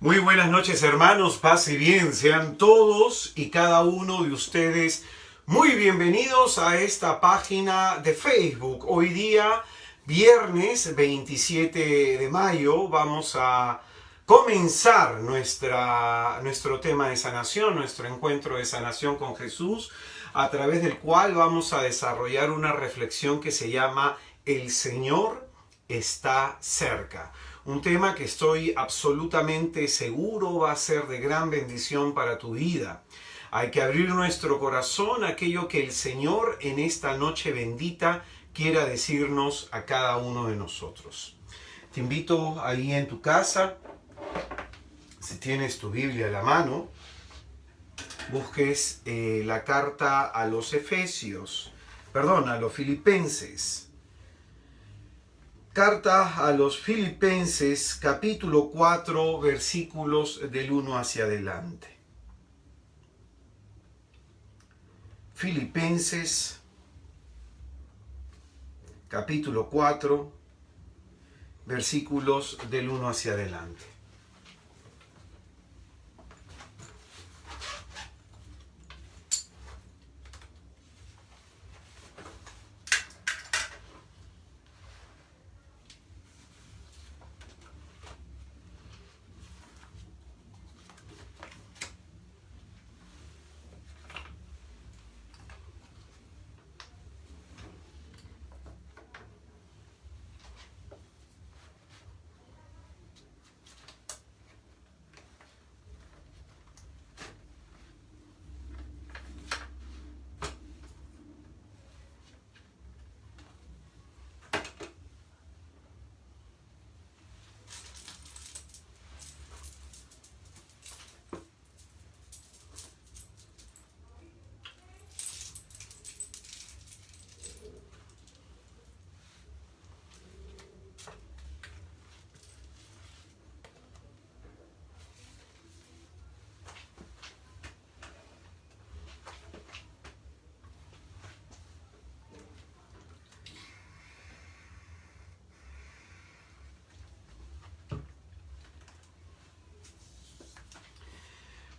Muy buenas noches, hermanos, paz y bien. Sean todos y cada uno de ustedes muy bienvenidos a esta página de Facebook. Hoy día, viernes 27 de mayo, vamos a comenzar nuestro tema de sanación, nuestro encuentro de sanación con Jesús, a través del cual vamos a desarrollar una reflexión que se llama El Señor está cerca. Un tema que estoy absolutamente seguro va a ser de gran bendición para tu vida. Hay que abrir nuestro corazón a aquello que el Señor en esta noche bendita quiera decirnos a cada uno de nosotros. Te invito ahí en tu casa, si tienes tu Biblia a la mano, busques la carta a los a los Filipenses. Carta a los Filipenses, capítulo 4, versículos del 1 hacia adelante. Filipenses, capítulo 4, versículos del 1 hacia adelante.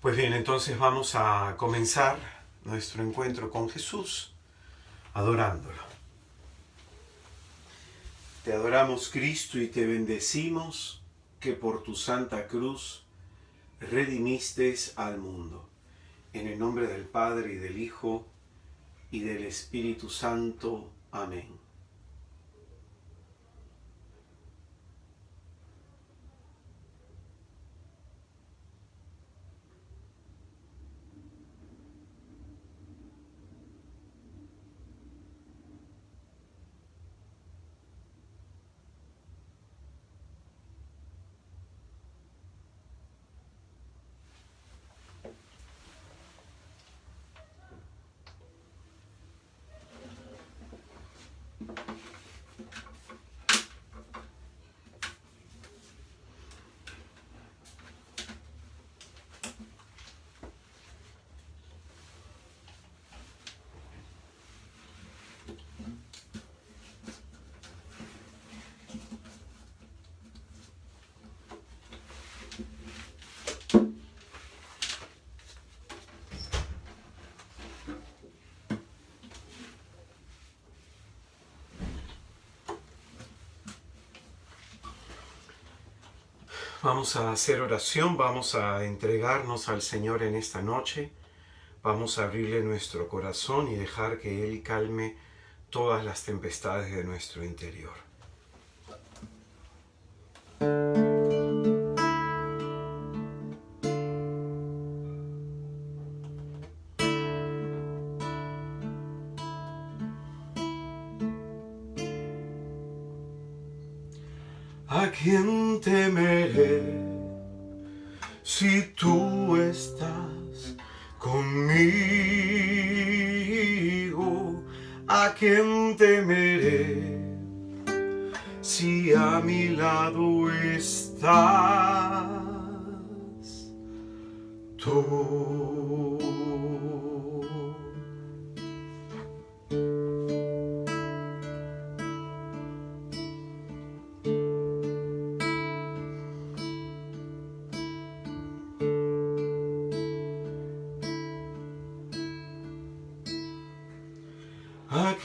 Pues bien, entonces vamos a comenzar nuestro encuentro con Jesús, adorándolo. Te adoramos, Cristo, y te bendecimos que por tu santa cruz redimiste al mundo. En el nombre del Padre, y del Hijo, y del Espíritu Santo. Amén. Vamos a hacer oración, vamos a entregarnos al Señor en esta noche, vamos a abrirle nuestro corazón y dejar que Él calme todas las tempestades de nuestro interior. ¿A quién temeré si tú estás conmigo? ¿A quién temeré si a mi lado estás tú?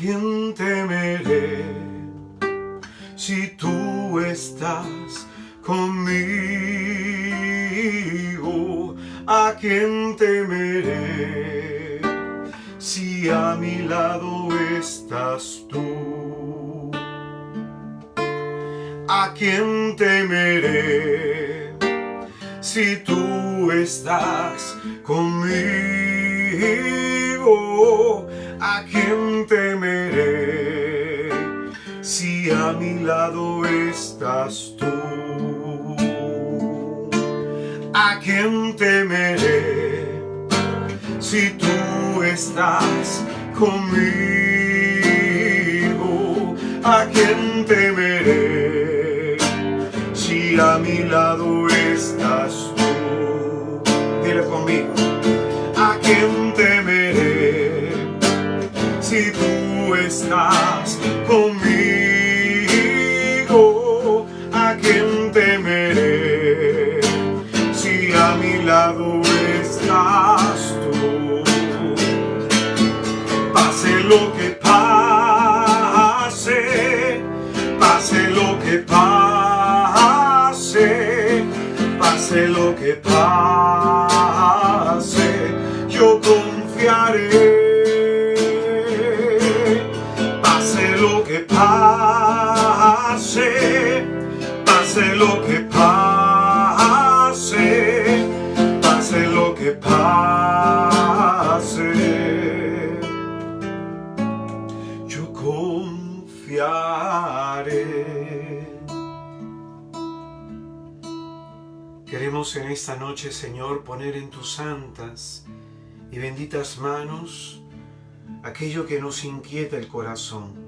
quién temeré si tú estás conmigo? ¿A quién temeré si a mi lado estás tú? ¿A quién temeré si tú estás conmigo? ¿A quién temeré si a mi lado estás tú? ¿A quién temeré si tú estás conmigo? ¿A quién temeré si a mi lado estás tú? Dile conmigo. ¿A quién temeré si tú estás conmigo? ¿A quién temeré si a mi lado estás tú? Pase lo que pase, pase lo que pase, pase lo que pase, yo confiaré. Pase lo que pase, pase lo que pase, pase lo que pase, yo confiaré. Queremos en esta noche, Señor, poner en tus santas y benditas manos aquello que nos inquieta el corazón.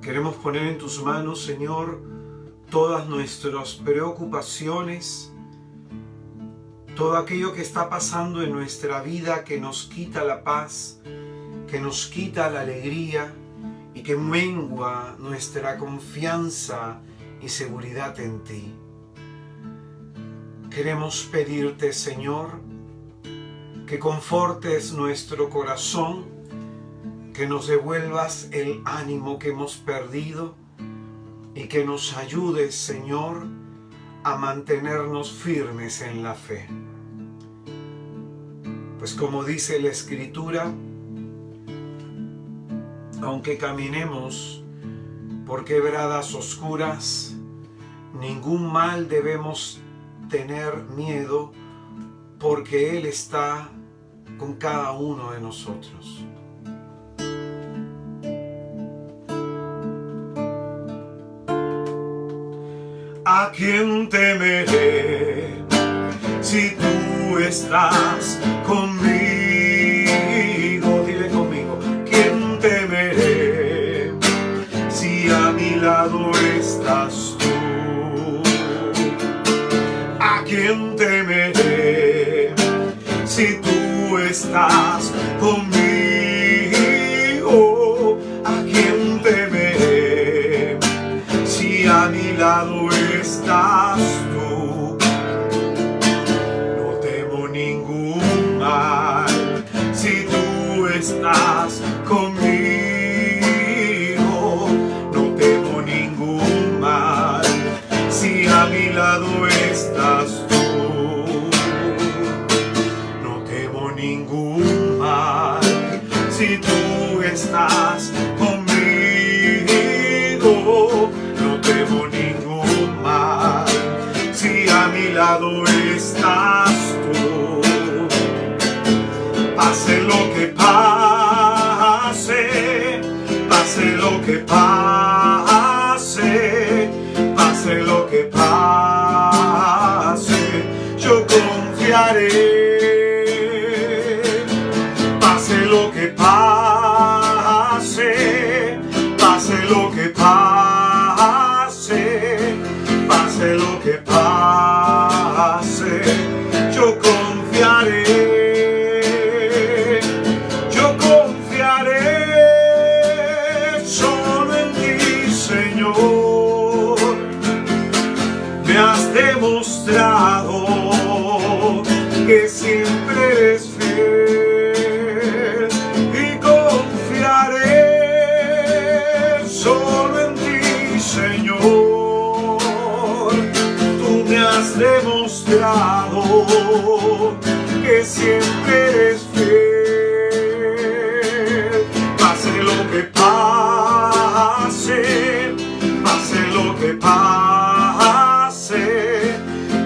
Queremos poner en tus manos, Señor, todas nuestras preocupaciones, todo aquello que está pasando en nuestra vida que nos quita la paz, que nos quita la alegría y que mengua nuestra confianza y seguridad en ti. Queremos pedirte, Señor, que confortes nuestro corazón, que nos devuelvas el ánimo que hemos perdido y que nos ayudes, Señor, a mantenernos firmes en la fe. Pues como dice la Escritura, aunque caminemos por quebradas oscuras, ningún mal debemos tener miedo, porque Él está con cada uno de nosotros. ¿A quién temeré si tú estás conmigo? Dile conmigo. ¿Quién temeré si a mi lado estás tú? ¿A quién temeré si tú estás conmigo? ¿A quién temeré si a mi lado estás tú? No temo ningún mal si tú estás conmigo. No temo ningún mal si a mi lado estás tú. No temo ningún mal si tú estás conmigo. No temo ningún mal si a mi lado estás tú. Pase lo que pase, pase lo que pase, pase lo que pase, yo confiaré. Pase lo que pase, pase lo que pase, pase lo que pase, yo confiaré. Yo confiaré solo en ti, Señor. Me has demostrado que siempre eres fiel y confiaré. solo en ti, Señor, tú me has demostrado que siempre eres fiel. Pase lo que pase, pase lo que pase,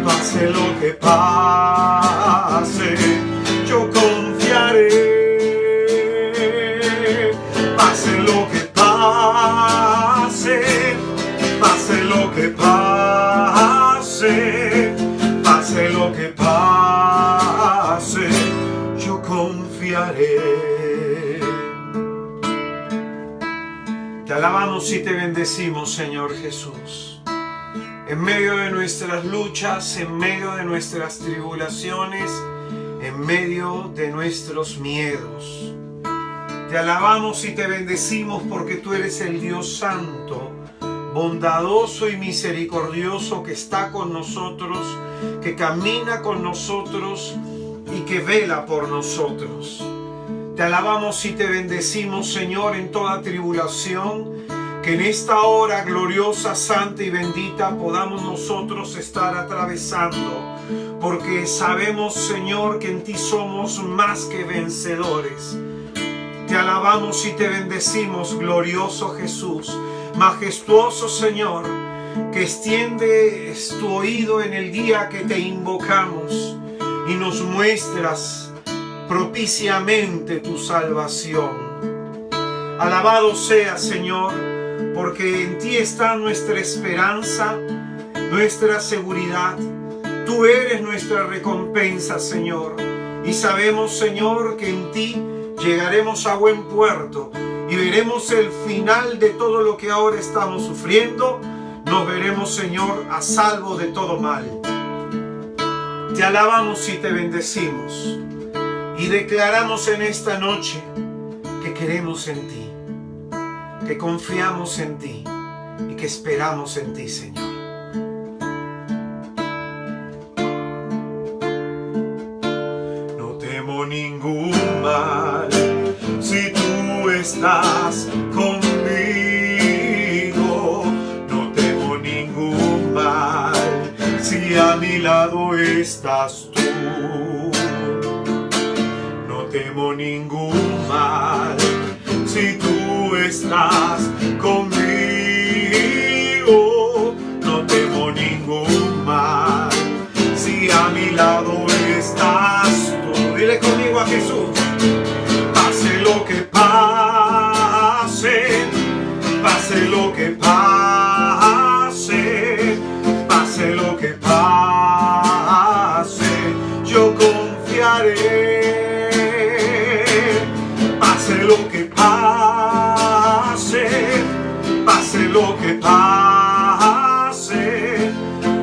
pase lo que pase, yo confiaré. Pase lo que pase, pase lo que pase, pase lo que pase, yo confiaré. Te alabamos y te bendecimos, Señor Jesús. En medio de nuestras luchas, en medio de nuestras tribulaciones, en medio de nuestros miedos. Te alabamos y te bendecimos porque tú eres el Dios santo, bondadoso y misericordioso, que está con nosotros, que camina con nosotros y que vela por nosotros. Te alabamos y te bendecimos, Señor, en toda tribulación, que en esta hora gloriosa, santa y bendita podamos nosotros estar atravesando, porque sabemos, Señor, que en ti somos más que vencedores. Te alabamos y te bendecimos, glorioso Jesús, majestuoso Señor, que extiendes tu oído en el día que te invocamos y nos muestras propiciamente tu salvación. Alabado sea, Señor, porque en ti está nuestra esperanza, nuestra seguridad. Tú eres nuestra recompensa, Señor, y sabemos, Señor, que en ti llegaremos a buen puerto y veremos el final de todo lo que ahora estamos sufriendo. Nos veremos, Señor, a salvo de todo mal. Te alabamos y te bendecimos y declaramos en esta noche que queremos en ti, que confiamos en ti y que esperamos en ti, Señor. No temo ningún mal si tú estás conmigo. No temo ningún mal si a mi lado estás tú. No temo ningún mal si tú estás conmigo. No temo ningún mal si a mi lado estás tú. Dile conmigo a Jesús. Pase lo que pase, pase lo que pase, pase lo que pase, yo confiaré. Pase lo que pase, pase lo que pase,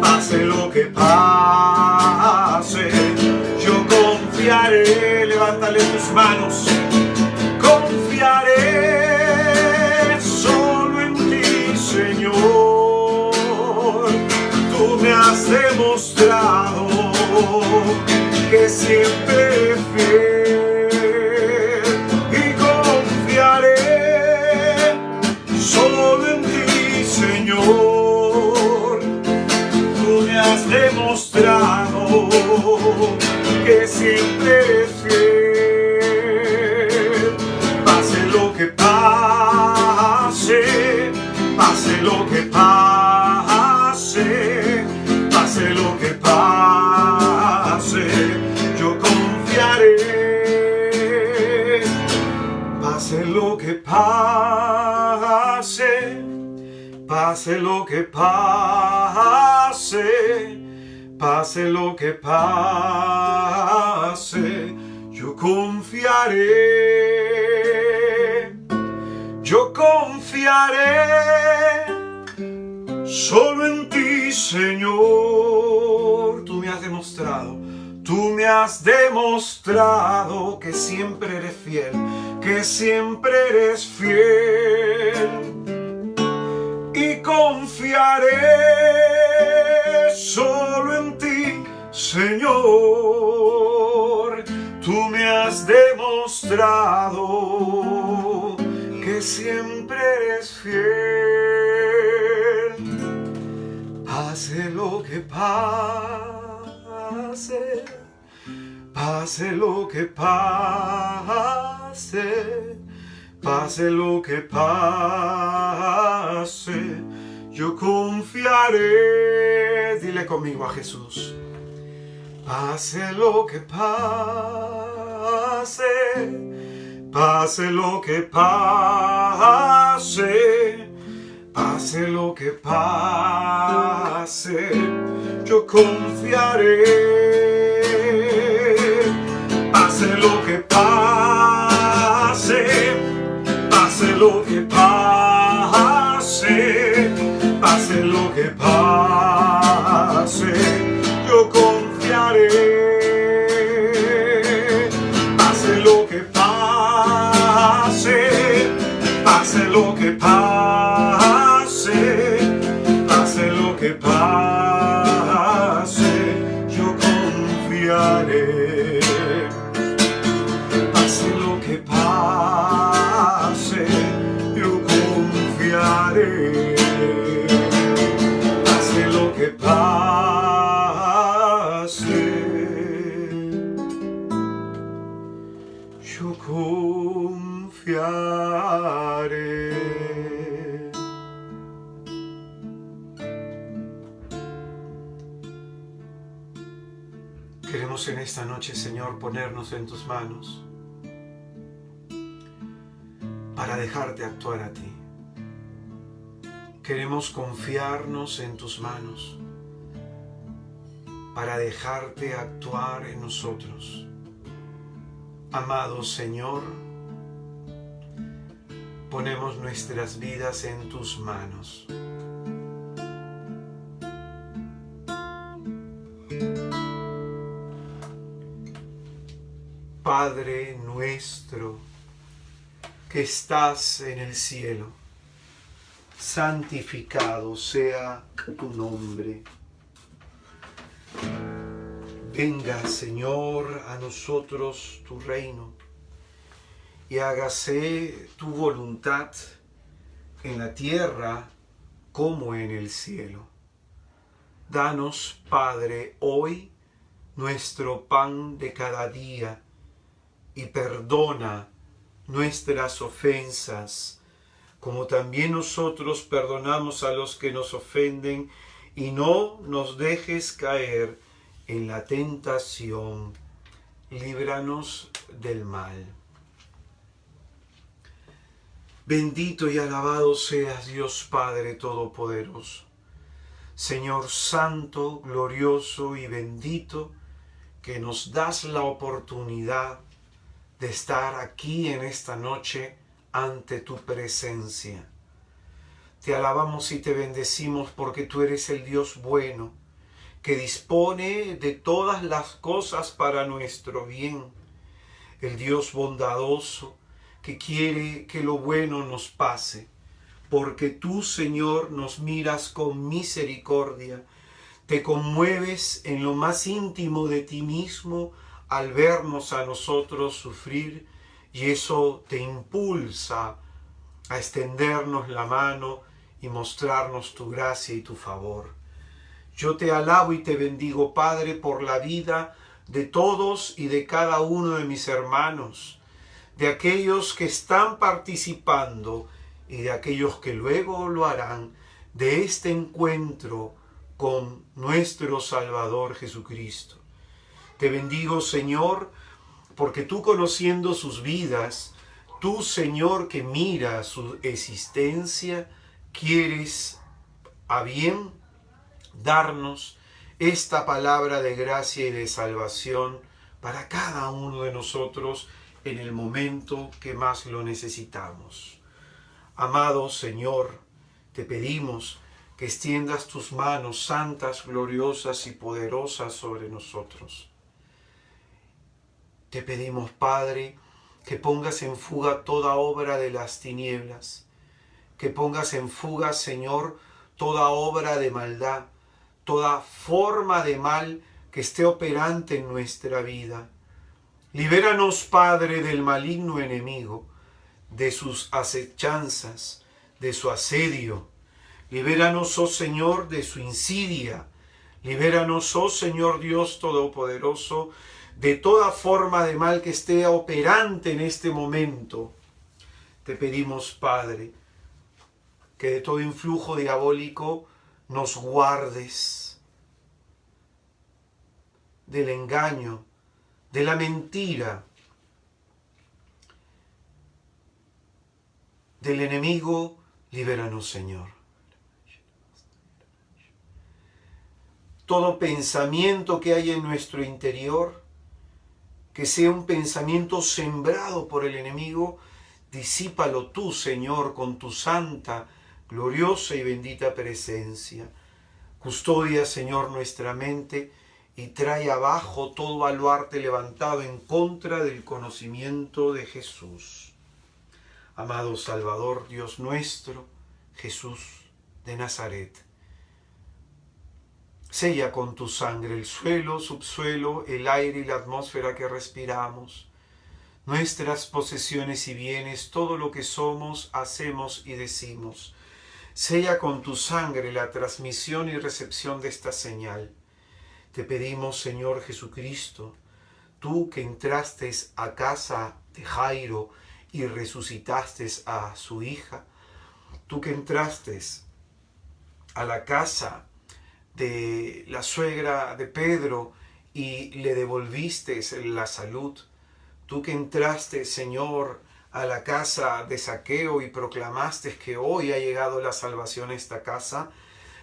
pase lo que pase, yo confiaré. Levántale tus manos. Confiaré solo en ti, Señor. Tú me has demostrado que siempre eres fiel. Y confiaré solo en ti, Señor. Tú me has demostrado que siempre eres fiel. Pase lo que pase, pase lo que pase, pase lo que pase, yo confiaré. Pase lo que pase, pase lo que pase, pase lo que pase, yo confiaré. Yo confiaré solo en ti, Señor. Tú me has demostrado que siempre eres fiel, que siempre eres fiel. Y confiaré solo en ti, Señor. Tú me has demostrado que siempre eres fiel. Pase lo que pase, pase lo que pase, pase lo que pase, yo confiaré. Dile conmigo a Jesús. Pase lo que pase, pase lo que pase, pase lo que pase, yo confiaré. Pase lo que pase, pase lo que pase, pase lo que pase, yo confiaré. Pase lo que pase, pase lo que pase, pase lo que pase, yo confiaré. Pase lo que pase, yo confiaré. Pase lo que pase, yo confiaré. Queremos en esta noche, Señor, ponernos en tus manos para dejarte actuar a ti. Queremos confiarnos en tus manos para dejarte actuar en nosotros. Amado Señor, ponemos nuestras vidas en tus manos. Padre nuestro que estás en el cielo, santificado sea tu nombre. Venga, Señor, a nosotros tu reino y hágase tu voluntad en la tierra como en el cielo. Danos, Padre, hoy nuestro pan de cada día y perdona nuestras ofensas, como también nosotros perdonamos a los que nos ofenden, y no nos dejes caer en la tentación. Líbranos del mal. Bendito y alabado seas, Dios Padre Todopoderoso, Señor Santo, glorioso y bendito, que nos das la oportunidad de estar aquí en esta noche ante tu presencia. Te alabamos y te bendecimos porque tú eres el Dios bueno, que dispone de todas las cosas para nuestro bien. El Dios bondadoso, que quiere que lo bueno nos pase, porque tú, Señor, nos miras con misericordia, te conmueves en lo más íntimo de ti mismo al vernos a nosotros sufrir, y eso te impulsa a extendernos la mano y mostrarnos tu gracia y tu favor. Yo te alabo y te bendigo, Padre, por la vida de todos y de cada uno de mis hermanos, de aquellos que están participando y de aquellos que luego lo harán, de este encuentro con nuestro Salvador Jesucristo. Te bendigo, Señor, porque tú, conociendo sus vidas, tú, Señor, que mira su existencia, quieres a bien darnos esta palabra de gracia y de salvación para cada uno de nosotros en el momento que más lo necesitamos. Amado Señor, te pedimos que extiendas tus manos santas, gloriosas y poderosas sobre nosotros. Te pedimos, Padre, que pongas en fuga toda obra de las tinieblas, que pongas en fuga, Señor, toda obra de maldad, toda forma de mal que esté operante en nuestra vida. Libéranos, Padre, del maligno enemigo, de sus acechanzas, de su asedio. Libéranos, oh Señor, de su insidia. Libéranos, oh Señor Dios Todopoderoso, de toda forma de mal que esté operante en este momento. Te pedimos, Padre, que de todo influjo diabólico nos guardes, del engaño, de la mentira, del enemigo. Libéranos, Señor. Todo pensamiento que hay en nuestro interior, que sea un pensamiento sembrado por el enemigo, disípalo tú, Señor, con tu santa, gloriosa y bendita presencia. Custodia, Señor, nuestra mente y trae abajo todo baluarte levantado en contra del conocimiento de Jesús. Amado Salvador, Dios nuestro, Jesús de Nazaret, sella con tu sangre el suelo, subsuelo, el aire y la atmósfera que respiramos, nuestras posesiones y bienes, todo lo que somos, hacemos y decimos. Sella con tu sangre la transmisión y recepción de esta señal. Te pedimos, Señor Jesucristo, tú que entraste a casa de Jairo y resucitaste a su hija, tú que entraste a la casa de la suegra de Pedro y le devolviste la salud, tú que entraste, Señor, a la casa de Zaqueo y proclamaste que hoy ha llegado la salvación a esta casa,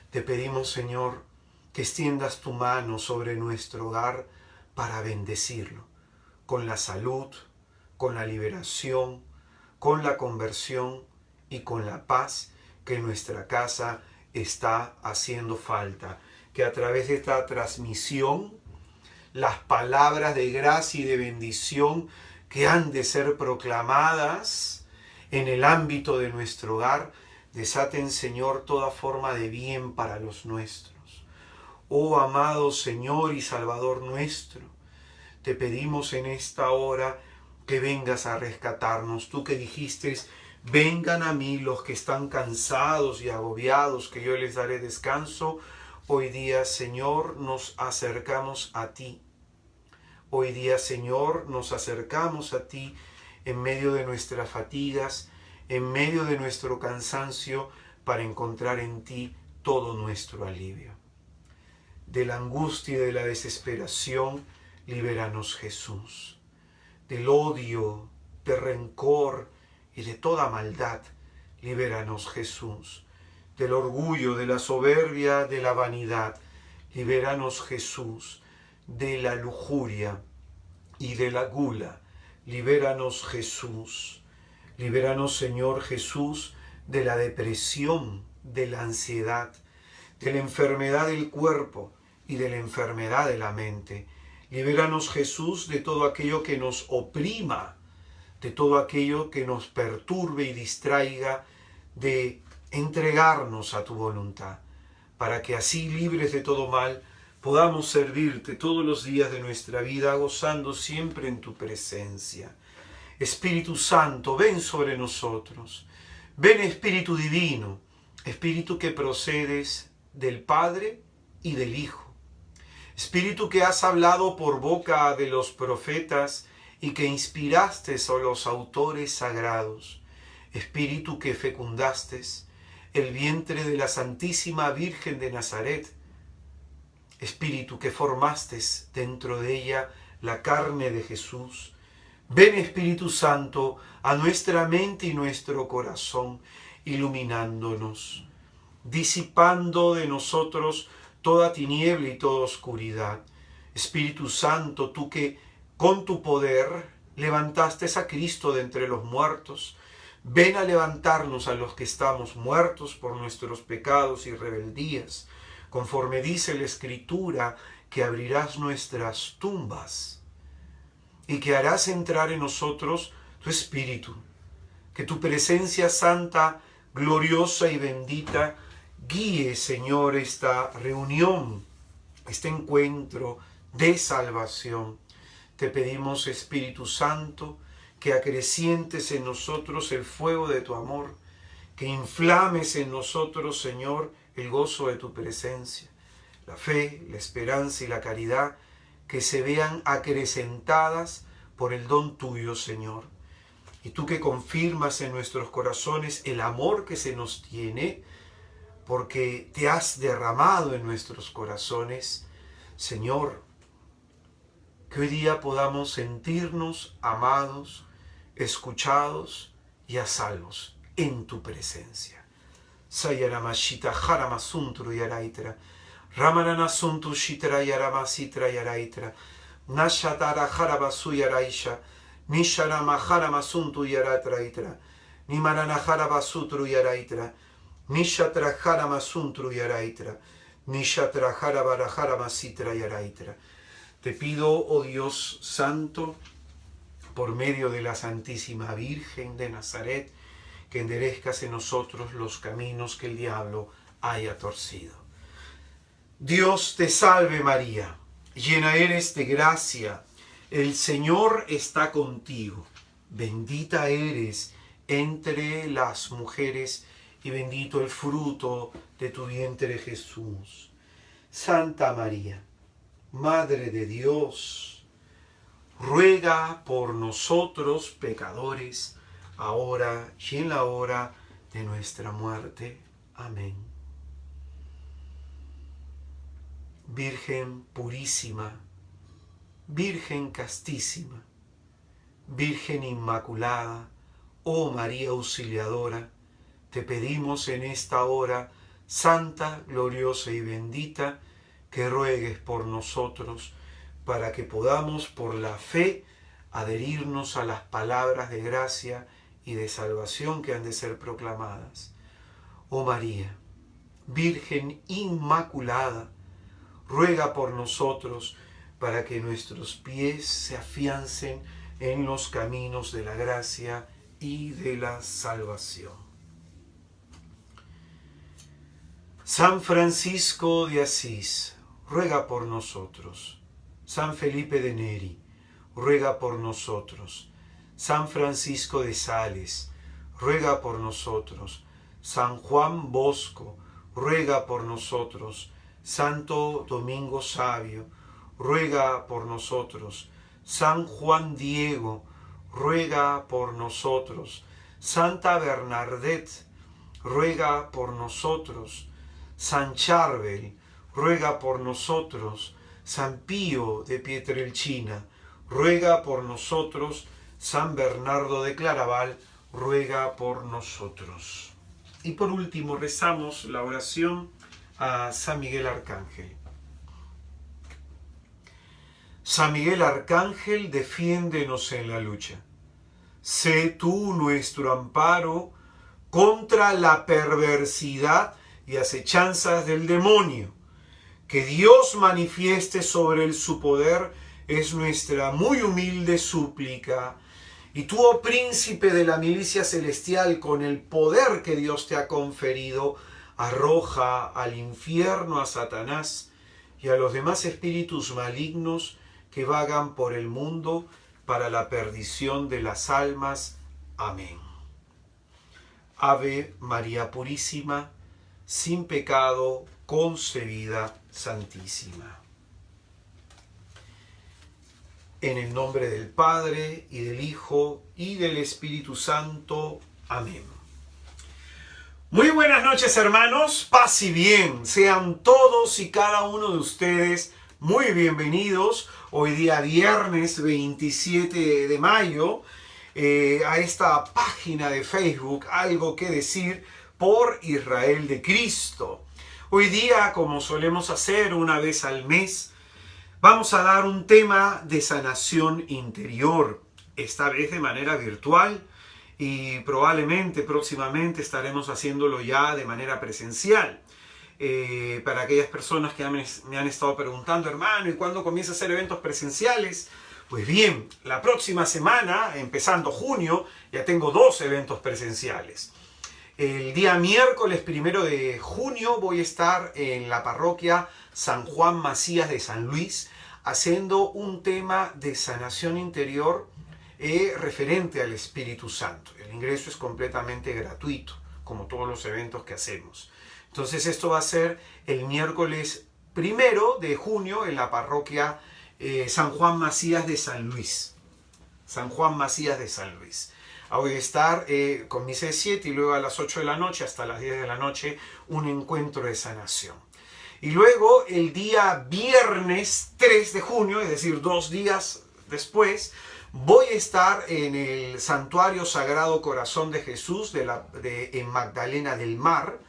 te pedimos, Señor, que extiendas tu mano sobre nuestro hogar para bendecirlo, con la salud, con la liberación, con la conversión y con la paz que en nuestra casa está haciendo falta. Que a través de esta transmisión, las palabras de gracia y de bendición que han de ser proclamadas en el ámbito de nuestro hogar, desaten, Señor, toda forma de bien para los nuestros. Oh amado Señor y Salvador nuestro, te pedimos en esta hora que vengas a rescatarnos. Tú que dijiste, vengan a mí los que están cansados y agobiados, que yo les daré descanso. Hoy día, Señor, nos acercamos a ti. Hoy día, Señor, nos acercamos a ti en medio de nuestras fatigas, en medio de nuestro cansancio, para encontrar en ti todo nuestro alivio. De la angustia y de la desesperación, libéranos, Jesús. Del odio, de rencor y de toda maldad, libéranos, Jesús. Del orgullo, de la soberbia, de la vanidad, libéranos, Jesús. De la lujuria y de la gula, libéranos, Jesús. Libéranos, Señor Jesús, de la depresión, de la ansiedad, de la enfermedad del cuerpo y de la enfermedad de la mente. Libéranos, Jesús, de todo aquello que nos oprima, de todo aquello que nos perturbe y distraiga de entregarnos a tu voluntad, para que así, libres de todo mal, podamos servirte todos los días de nuestra vida, gozando siempre en tu presencia. Espíritu Santo, ven sobre nosotros. Ven, Espíritu Divino, Espíritu que procedes del Padre y del Hijo. Espíritu que has hablado por boca de los profetas y que inspiraste a los autores sagrados. Espíritu que fecundaste el vientre de la Santísima Virgen de Nazaret. Espíritu que formaste dentro de ella la carne de Jesús. Ven, Espíritu Santo, a nuestra mente y nuestro corazón, iluminándonos, disipando de nosotros toda tiniebla y toda oscuridad. Espíritu Santo, tú que con tu poder levantaste a Cristo de entre los muertos, ven a levantarnos a los que estamos muertos por nuestros pecados y rebeldías, conforme dice la Escritura, que abrirás nuestras tumbas y que harás entrar en nosotros tu Espíritu, que tu presencia santa, gloriosa y bendita guíe, Señor, esta reunión, este encuentro de salvación. Te pedimos, Espíritu Santo, que acrecientes en nosotros el fuego de tu amor, que inflames en nosotros, Señor, el gozo de tu presencia, la fe, la esperanza y la caridad, que se vean acrecentadas por el don tuyo, Señor. Y tú que confirmas en nuestros corazones el amor que se nos tiene, porque te has derramado en nuestros corazones, Señor, que hoy día podamos sentirnos amados, escuchados y a salvos en tu presencia. Sayaramashita Haramasuntru Yaraitra, Ramanana Suntu Shitra Yaramasitra Yaraitra, Nashatara Harabasu Yaraisha, Nisharama Haramasuntu Yaratraitra, Nimarana Harabasutru Yaraitra, Nishatra Haramasuntru Yaraitra, Nishatra Harabara Haramasitra Yaraitra. Te pido, oh Dios Santo, por medio de la Santísima Virgen de Nazaret, que enderezcas en nosotros los caminos que el diablo haya torcido. Dios te salve María, llena eres de gracia, el Señor está contigo, bendita eres entre las mujeres y bendito el fruto de tu vientre Jesús. Santa María, Madre de Dios, ruega por nosotros pecadores, ahora y en la hora de nuestra muerte. Amén. Virgen purísima, Virgen castísima, Virgen inmaculada, oh María Auxiliadora, te pedimos en esta hora, santa, gloriosa y bendita, que ruegues por nosotros, para que podamos por la fe adherirnos a las palabras de gracia y de salvación que han de ser proclamadas. Oh María, Virgen Inmaculada, ruega por nosotros para que nuestros pies se afiancen en los caminos de la gracia y de la salvación. San Francisco de Asís, ruega por nosotros. San Felipe de Neri, ruega por nosotros. San Francisco de Sales, ruega por nosotros. San Juan Bosco, ruega por nosotros. Santo Domingo Sabio, ruega por nosotros. San Juan Diego, ruega por nosotros. Santa Bernadette, ruega por nosotros. San Charbel, ruega por nosotros. San Pío de Pietrelcina, ruega por nosotros. San Bernardo de Claraval, ruega por nosotros. Y por último rezamos la oración a San Miguel Arcángel. San Miguel Arcángel, defiéndenos en la lucha. Sé tú nuestro amparo contra la perversidad y acechanzas del demonio. Que Dios manifieste sobre él su poder es nuestra muy humilde súplica. Y tú, oh príncipe de la milicia celestial, con el poder que Dios te ha conferido, arroja al infierno a Satanás y a los demás espíritus malignos que vagan por el mundo para la perdición de las almas. Amén. Ave María Purísima, sin pecado concebida, Santísima. En el nombre del Padre, y del Hijo, y del Espíritu Santo. Amén. Muy buenas noches, hermanos. Paz y bien. Sean todos y cada uno de ustedes muy bienvenidos. Hoy día viernes 27 de mayo a esta página de Facebook, Algo que Decir por Israel de Cristo. Hoy día, como solemos hacer una vez al mes, vamos a dar un tema de sanación interior, esta vez de manera virtual, y probablemente próximamente estaremos haciéndolo ya de manera presencial. Para aquellas personas que me han estado preguntando, hermano, ¿y cuándo comienza a hacer eventos presenciales? Pues bien, la próxima semana, empezando junio, ya tengo 2 eventos presenciales. El día miércoles 1 de junio voy a estar en la parroquia San Juan Macías de San Luis, haciendo un tema de sanación interior referente al Espíritu Santo. El ingreso es completamente gratuito. como todos los eventos que hacemos. Entonces esto va a ser el miércoles 1 de junio en la parroquia San Juan Macías de San Luis. San Juan Macías de San Luis. Voy a estar con misa de 7 y luego a las 8 de la noche hasta las 10 de la noche un encuentro de sanación. Y luego el día viernes 3 de junio, es decir, 2 días después, voy a estar en el Santuario Sagrado Corazón de Jesús en Magdalena del Mar.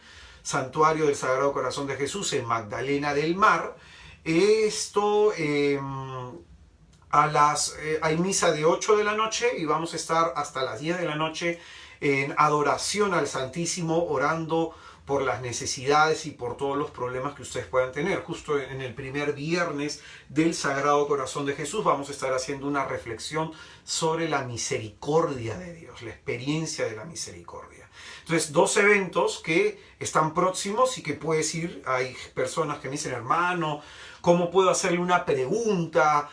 Santuario del Sagrado Corazón de Jesús en Magdalena del Mar. Esto hay misa de 8 de la noche y vamos a estar hasta las 10 de la noche en adoración al Santísimo, orando por las necesidades y por todos los problemas que ustedes puedan tener. Justo en el primer viernes del Sagrado Corazón de Jesús vamos a estar haciendo una reflexión sobre la misericordia de Dios, la experiencia de la misericordia. Entonces, 2 eventos que están próximos y que puedes ir. Hay personas que me dicen, hermano, ¿cómo puedo hacerle una pregunta?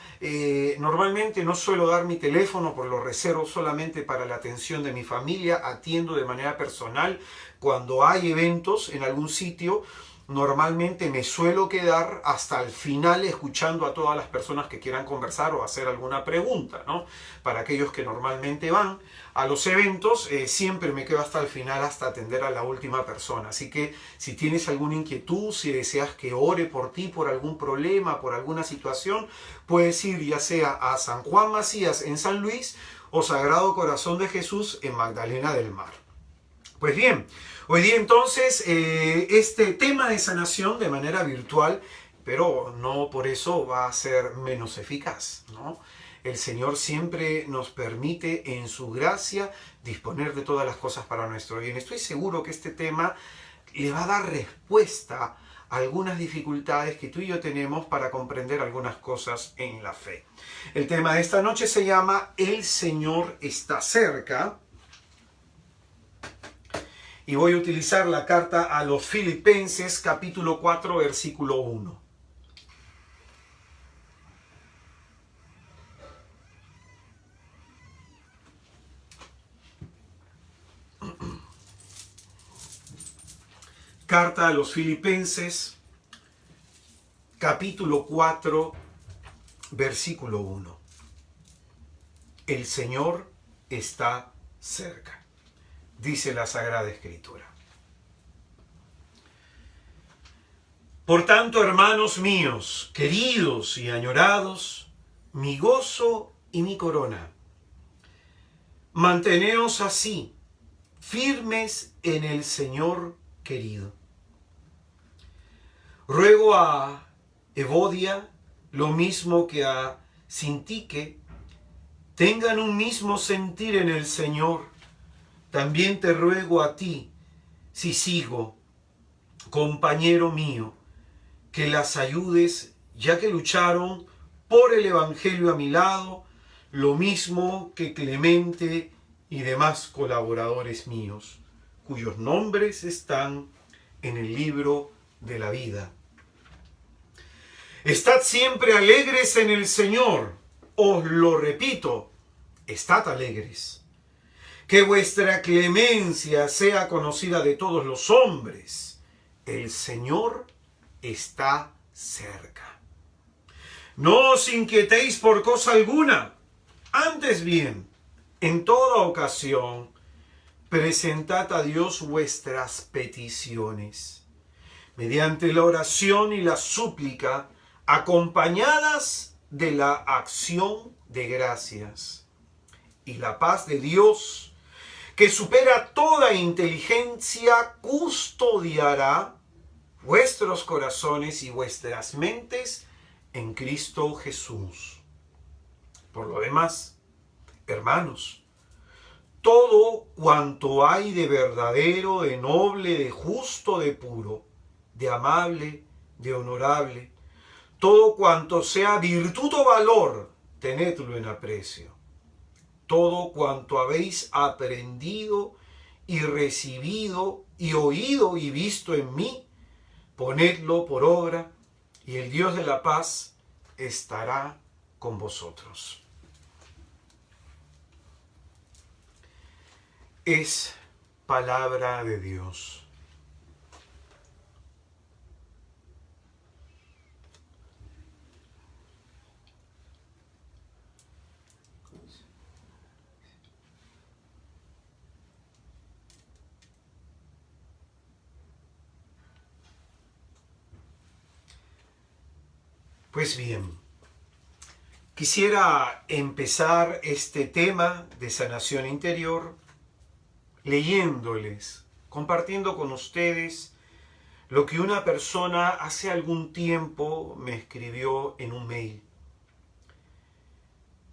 Normalmente no suelo dar mi teléfono, por lo reservo solamente para la atención de mi familia. Atiendo de manera personal. Cuando hay eventos en algún sitio, normalmente me suelo quedar hasta el final escuchando a todas las personas que quieran conversar o hacer alguna pregunta, ¿no? Para aquellos que normalmente van a los eventos, siempre me quedo hasta el final, hasta atender a la última persona. Así que si tienes alguna inquietud, si deseas que ore por ti, por algún problema, por alguna situación, puedes ir ya sea a San Juan Macías en San Luis o Sagrado Corazón de Jesús en Magdalena del Mar. Pues bien, hoy día entonces este tema de sanación de manera virtual, pero no por eso va a ser menos eficaz, ¿no? El Señor siempre nos permite en su gracia disponer de todas las cosas para nuestro bien. Estoy seguro que este tema le va a dar respuesta a algunas dificultades que tú y yo tenemos para comprender algunas cosas en la fe. El tema de esta noche se llama El Señor está cerca. Y voy a utilizar la carta a los Filipenses, capítulo 4, versículo 1. Carta a los Filipenses, capítulo 4, versículo 1. El Señor está cerca, dice la Sagrada Escritura. Por tanto, hermanos míos, queridos y añorados, mi gozo y mi corona, manteneos así, firmes en el Señor querido. Ruego a Evodia, lo mismo que a Sintique, tengan un mismo sentir en el Señor. También te ruego a ti, Cícigo, compañero mío, que las ayudes, ya que lucharon por el Evangelio a mi lado, lo mismo que Clemente y demás colaboradores míos, cuyos nombres están en el libro de la vida. Estad siempre alegres en el Señor, os lo repito, estad alegres. Que vuestra clemencia sea conocida de todos los hombres. El Señor está cerca. No os inquietéis por cosa alguna. Antes bien, en toda ocasión, presentad a Dios vuestras peticiones, mediante la oración y la súplica, acompañadas de la acción de gracias. Y la paz de Dios, que supera toda inteligencia, custodiará vuestros corazones y vuestras mentes en Cristo Jesús. Por lo demás, hermanos, todo cuanto hay de verdadero, de noble, de justo, de puro, de amable, de honorable, todo cuanto sea virtud o valor, tenedlo en aprecio. Todo cuanto habéis aprendido y recibido y oído y visto en mí, ponedlo por obra, y el Dios de la paz estará con vosotros. Es palabra de Dios. Pues bien, quisiera empezar este tema de sanación interior leyéndoles, compartiendo con ustedes lo que una persona hace algún tiempo me escribió en un mail.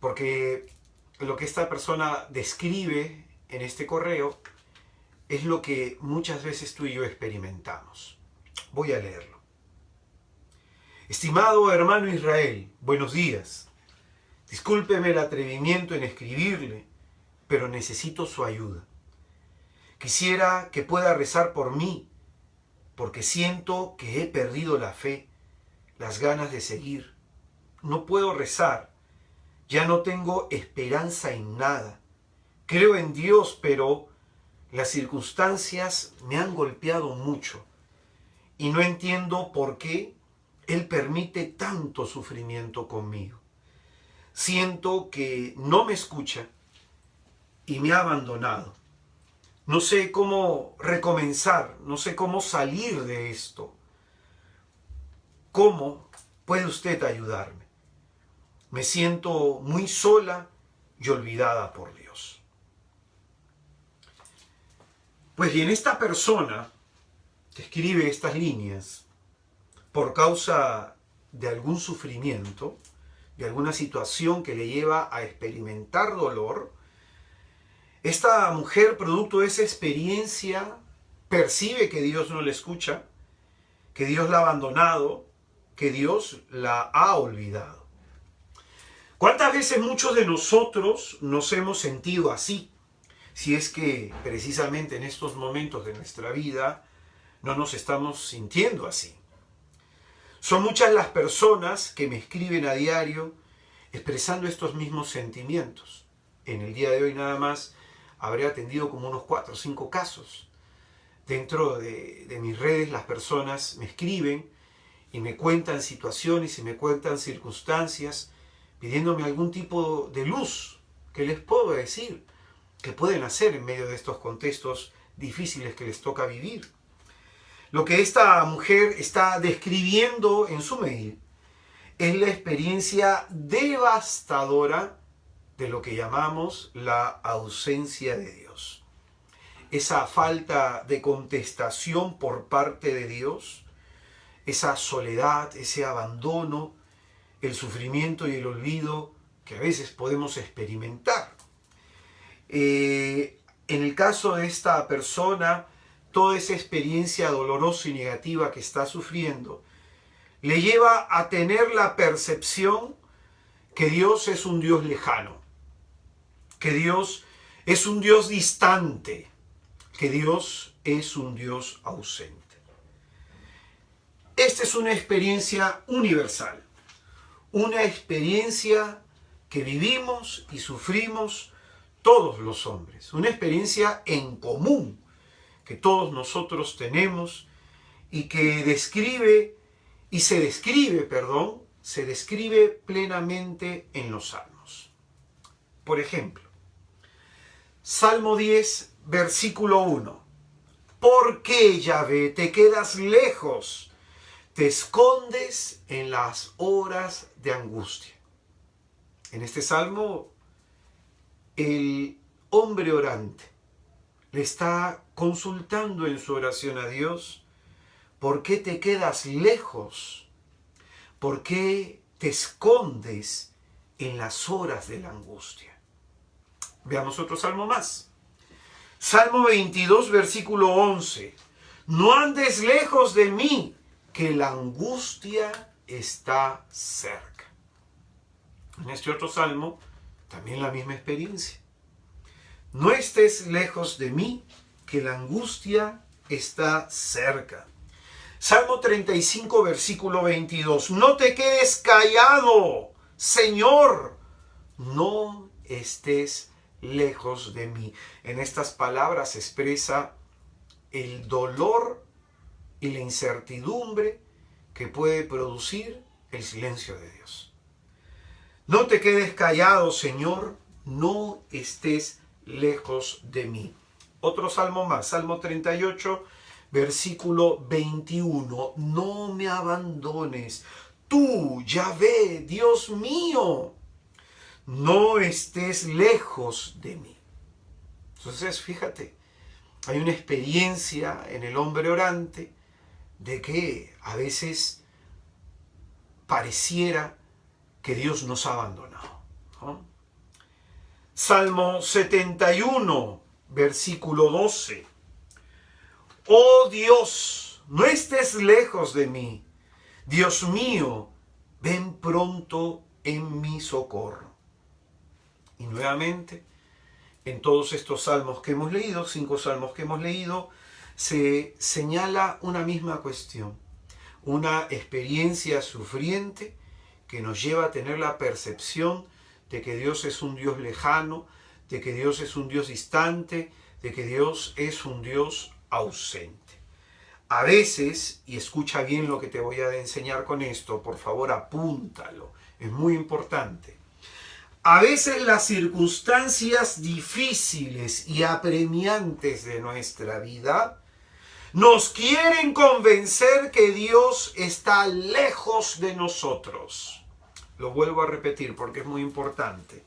Porque lo que esta persona describe en este correo es lo que muchas veces tú y yo experimentamos. Voy a leerlo. Estimado hermano Israel, buenos días. Discúlpeme el atrevimiento en escribirle, pero necesito su ayuda. Quisiera que pueda rezar por mí, porque siento que he perdido la fe, las ganas de seguir. No puedo rezar, ya no tengo esperanza en nada. Creo en Dios, pero las circunstancias me han golpeado mucho y no entiendo por qué Él permite tanto sufrimiento conmigo. Siento que no me escucha y me ha abandonado. No sé cómo recomenzar, no sé cómo salir de esto. ¿Cómo puede usted ayudarme? Me siento muy sola y olvidada por Dios. Pues bien, esta persona que escribe estas líneas por causa de algún sufrimiento, de alguna situación que le lleva a experimentar dolor, esta mujer, producto de esa experiencia, percibe que Dios no le escucha, que Dios la ha abandonado, que Dios la ha olvidado. ¿Cuántas veces muchos de nosotros nos hemos sentido así? Si es que precisamente en estos momentos de nuestra vida no nos estamos sintiendo así. Son muchas las personas que me escriben a diario expresando estos mismos sentimientos. En el día de hoy nada más habré atendido como unos 4 o 5 casos. Dentro de mis redes las personas me escriben y me cuentan situaciones y me cuentan circunstancias pidiéndome algún tipo de luz. ¿Qué les puedo decir? ¿Qué pueden hacer en medio de estos contextos difíciles que les toca vivir? Lo que esta mujer está describiendo en su mail es la experiencia devastadora de lo que llamamos la ausencia de Dios. Esa falta de contestación por parte de Dios, esa soledad, ese abandono, el sufrimiento y el olvido que a veces podemos experimentar. En el caso de esta persona, toda esa experiencia dolorosa y negativa que está sufriendo le lleva a tener la percepción que Dios es un Dios lejano, que Dios es un Dios distante, que Dios es un Dios ausente. Esta es una experiencia universal, una experiencia que vivimos y sufrimos todos los hombres, una experiencia en común que todos nosotros tenemos y que se describe plenamente en los salmos. Por ejemplo, Salmo 10, versículo 1. ¿Por qué, Yahvé, te quedas lejos? Te escondes en las horas de angustia. En este salmo, el hombre orante le está consultando en su oración a Dios. ¿Por qué te quedas lejos? ¿Por qué te escondes en las horas de la angustia? Veamos otro salmo más. Salmo 22, versículo 11. No andes lejos de mí, que la angustia está cerca. En este otro salmo, también la misma experiencia. No estés lejos de mí, que la angustia está cerca. Salmo 35, versículo 22. No te quedes callado, Señor. No estés lejos de mí. En estas palabras se expresa el dolor y la incertidumbre que puede producir el silencio de Dios. No te quedes callado, Señor, no estés lejos de mí. Otro salmo más, Salmo 38, versículo 21. No me abandones, tú, Yahvé, Dios mío, no estés lejos de mí. Entonces, fíjate, hay una experiencia en el hombre orante de que a veces pareciera que Dios nos ha abandonado, ¿no? Salmo 71, versículo 12. Oh Dios, no estés lejos de mí. Dios mío, ven pronto en mi socorro. Y nuevamente, en todos estos salmos que hemos leído, 5 salmos que hemos leído, se señala una misma cuestión. Una experiencia sufriente que nos lleva a tener la percepción de que Dios es un Dios lejano, de que Dios es un Dios distante, de que Dios es un Dios ausente. A veces, y escucha bien lo que te voy a enseñar con esto, por favor apúntalo, es muy importante. A veces las circunstancias difíciles y apremiantes de nuestra vida nos quieren convencer que Dios está lejos de nosotros. Lo vuelvo a repetir porque es muy importante.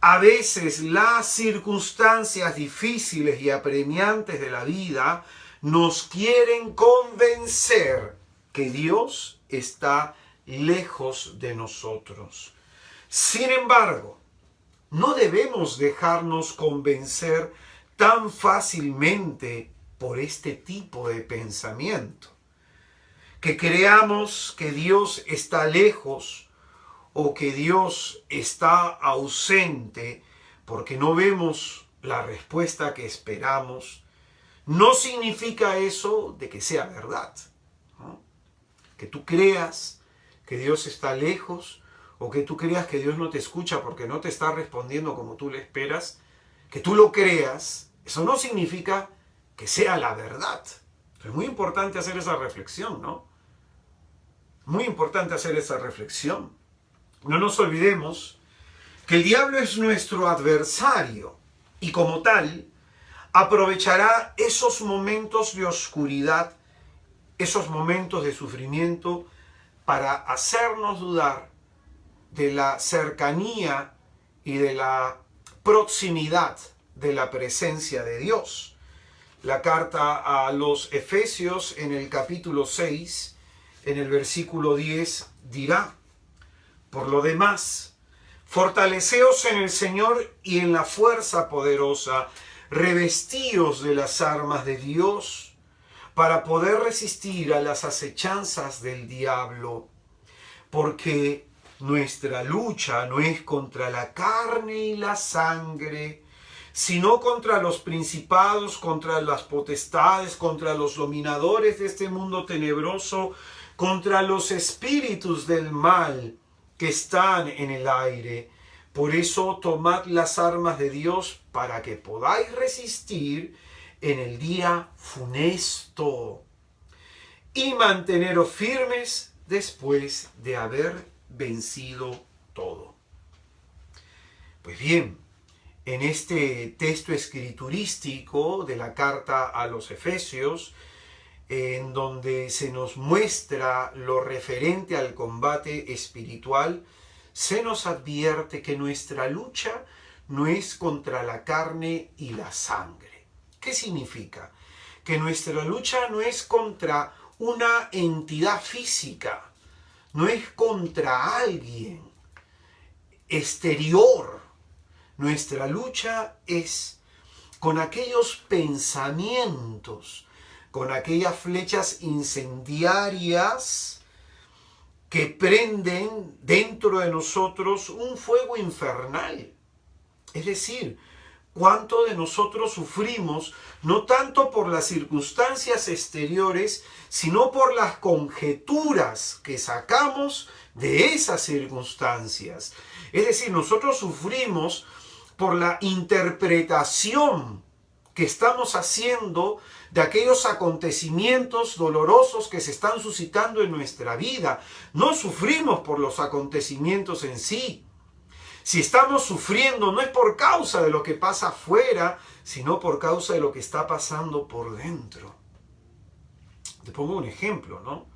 A veces las circunstancias difíciles y apremiantes de la vida nos quieren convencer que Dios está lejos de nosotros. Sin embargo, no debemos dejarnos convencer tan fácilmente por este tipo de pensamiento. Que creamos que Dios está lejos o que Dios está ausente porque no vemos la respuesta que esperamos, no significa eso de que sea verdad, ¿no? Que tú creas que Dios está lejos o que tú creas que Dios no te escucha porque no te está respondiendo como tú le esperas, que tú lo creas, eso no significa que sea la verdad. Es muy importante hacer esa reflexión, ¿no? Muy importante hacer esa reflexión. No nos olvidemos que el diablo es nuestro adversario y como tal aprovechará esos momentos de oscuridad, esos momentos de sufrimiento para hacernos dudar de la cercanía y de la proximidad de la presencia de Dios. La carta a los Efesios en el capítulo 6, en el versículo 10, dirá: por lo demás, fortaleceos en el Señor y en la fuerza poderosa, revestíos de las armas de Dios para poder resistir a las acechanzas del diablo, porque nuestra lucha no es contra la carne y la sangre, sino contra los principados, contra las potestades, contra los dominadores de este mundo tenebroso, contra los espíritus del mal que están en el aire. Por eso tomad las armas de Dios para que podáis resistir en el día funesto y manteneros firmes después de haber vencido todo. Pues bien, en este texto escriturístico de la carta a los Efesios, en donde se nos muestra lo referente al combate espiritual, se nos advierte que nuestra lucha no es contra la carne y la sangre. ¿Qué significa? Que nuestra lucha no es contra una entidad física, no es contra alguien exterior. Nuestra lucha es con aquellos pensamientos, con aquellas flechas incendiarias que prenden dentro de nosotros un fuego infernal. Es decir, cuánto de nosotros sufrimos, no tanto por las circunstancias exteriores, sino por las conjeturas que sacamos de esas circunstancias. Es decir, nosotros sufrimos por la interpretación que estamos haciendo de aquellos acontecimientos dolorosos que se están suscitando en nuestra vida. No sufrimos por los acontecimientos en sí. Si estamos sufriendo no es por causa de lo que pasa afuera, sino por causa de lo que está pasando por dentro. Te pongo un ejemplo, ¿no?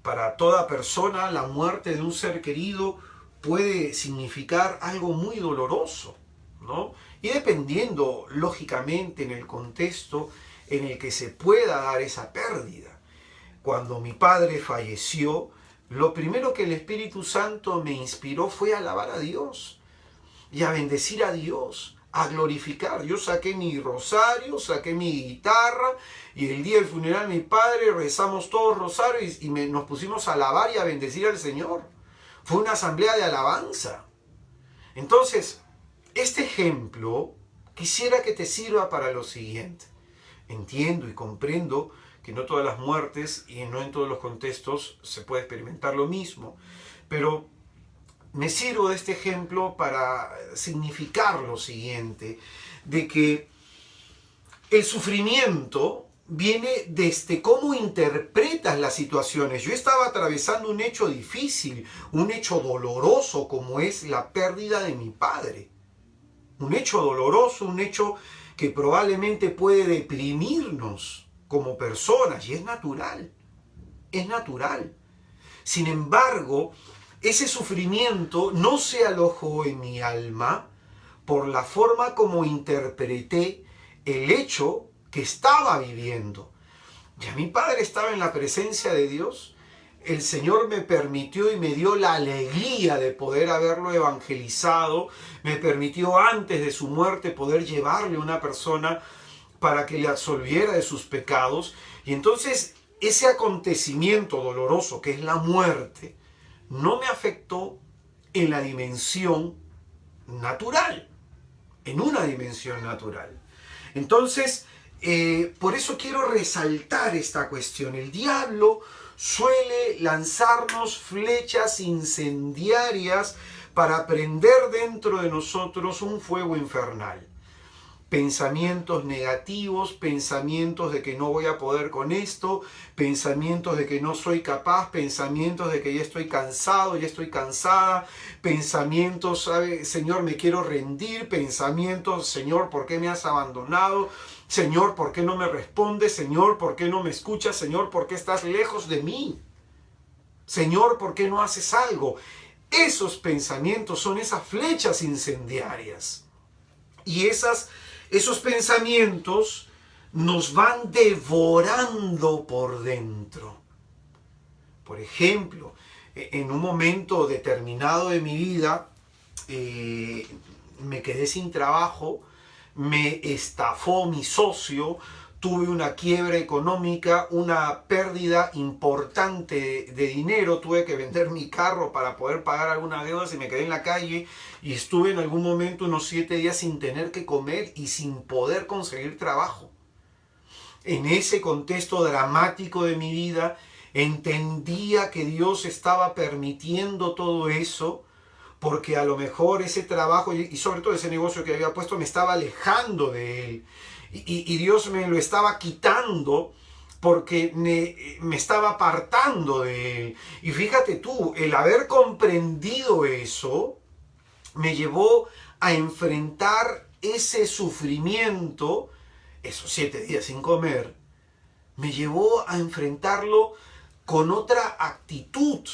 Para toda persona, la muerte de un ser querido puede significar algo muy doloroso, ¿no? Y dependiendo, lógicamente, en el contexto en el que se pueda dar esa pérdida. Cuando mi padre falleció, lo primero que el Espíritu Santo me inspiró fue a alabar a Dios y a bendecir a Dios, a glorificar. Yo saqué mi rosario, saqué mi guitarra y el día del funeral de mi padre rezamos todos rosarios y nos pusimos a alabar y a bendecir al Señor. Fue una asamblea de alabanza. Entonces, este ejemplo quisiera que te sirva para lo siguiente. Entiendo y comprendo que no todas las muertes y no en todos los contextos se puede experimentar lo mismo, pero me sirvo de este ejemplo para significar lo siguiente, de que el sufrimiento viene desde cómo interpretas las situaciones. Yo estaba atravesando un hecho difícil, un hecho doloroso como es la pérdida de mi padre. Un hecho doloroso, un hecho que probablemente puede deprimirnos como personas, y es natural, es natural. Sin embargo, ese sufrimiento no se alojó en mi alma por la forma como interpreté el hecho que estaba viviendo. Ya mi padre estaba en la presencia de Dios, el Señor me permitió y me dio la alegría de poder haberlo evangelizado, me permitió antes de su muerte poder llevarle a una persona para que le absolviera de sus pecados. Y entonces ese acontecimiento doloroso que es la muerte no me afectó en la dimensión natural, en una dimensión natural. Entonces, por eso quiero resaltar esta cuestión. El diablo suele lanzarnos flechas incendiarias para prender dentro de nosotros un fuego infernal. Pensamientos negativos, pensamientos de que no voy a poder con esto, pensamientos de que no soy capaz, pensamientos de que ya estoy cansado, ya estoy cansada, pensamientos, ¿sabe? Señor, me quiero rendir, pensamientos, Señor, ¿por qué me has abandonado? Señor, ¿por qué no me respondes? Señor, ¿por qué no me escuchas? Señor, ¿por qué estás lejos de mí? Señor, ¿por qué no haces algo? Esos pensamientos son esas flechas incendiarias. Y esos pensamientos nos van devorando por dentro. Por ejemplo, en un momento determinado de mi vida, me quedé sin trabajo, me estafó mi socio, tuve una quiebra económica, una pérdida importante de dinero, tuve que vender mi carro para poder pagar algunas deudas y me quedé en la calle y estuve en algún momento unos 7 días sin tener que comer y sin poder conseguir trabajo. En ese contexto dramático de mi vida, entendía que Dios estaba permitiendo todo eso porque a lo mejor ese trabajo y sobre todo ese negocio que había puesto me estaba alejando de Él. Y Dios me lo estaba quitando porque me estaba apartando de Él. Y fíjate tú, el haber comprendido eso me llevó a enfrentar ese sufrimiento, esos 7 días sin comer, me llevó a enfrentarlo con otra actitud.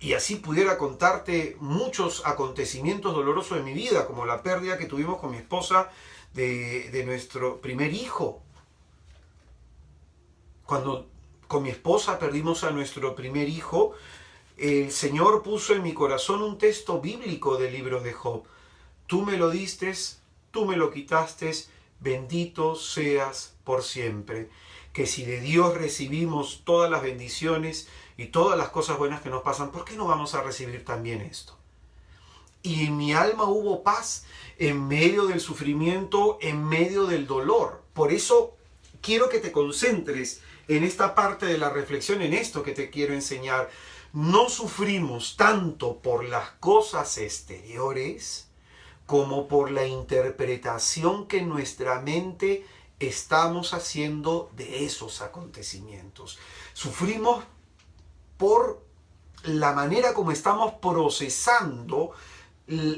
Y así pudiera contarte muchos acontecimientos dolorosos de mi vida, como la pérdida que tuvimos con mi esposa de nuestro primer hijo. Cuando con mi esposa perdimos a nuestro primer hijo, el Señor puso en mi corazón un texto bíblico del libro de Job. Tú me lo diste, tú me lo quitaste, bendito seas por siempre. Que si de Dios recibimos todas las bendiciones y todas las cosas buenas que nos pasan, ¿por qué no vamos a recibir también esto? Y en mi alma hubo paz en medio del sufrimiento, en medio del dolor. Por eso quiero que te concentres en esta parte de la reflexión, en esto que te quiero enseñar. No sufrimos tanto por las cosas exteriores, como por la interpretación que nuestra mente estamos haciendo de esos acontecimientos. Sufrimos por la manera como estamos procesando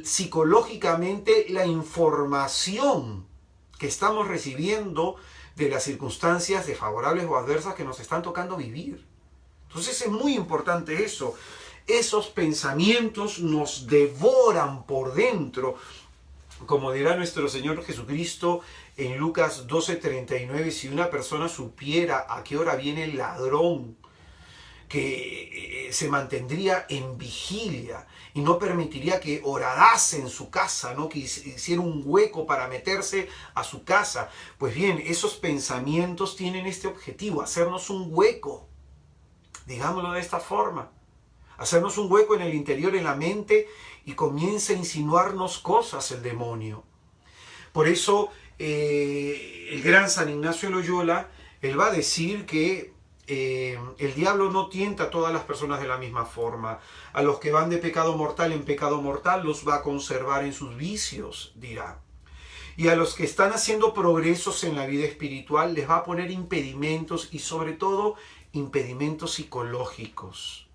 psicológicamente la información que estamos recibiendo de las circunstancias desfavorables o adversas que nos están tocando vivir. Entonces es muy importante eso. Esos pensamientos nos devoran por dentro. Como dirá nuestro Señor Jesucristo en Lucas 12:39, si una persona supiera a qué hora viene el ladrón, que se mantendría en vigilia y no permitiría que horadase en su casa, ¿no? Que hiciera un hueco para meterse a su casa. Pues bien, esos pensamientos tienen este objetivo, hacernos un hueco, digámoslo de esta forma, hacernos un hueco en el interior, en la mente, y comienza a insinuarnos cosas el demonio. Por eso el gran San Ignacio de Loyola, él va a decir que el diablo no tienta a todas las personas de la misma forma. A los que van de pecado mortal en pecado mortal los va a conservar en sus vicios, dirá. Y a los que están haciendo progresos en la vida espiritual les va a poner impedimentos, y sobre todo impedimentos psicológicos.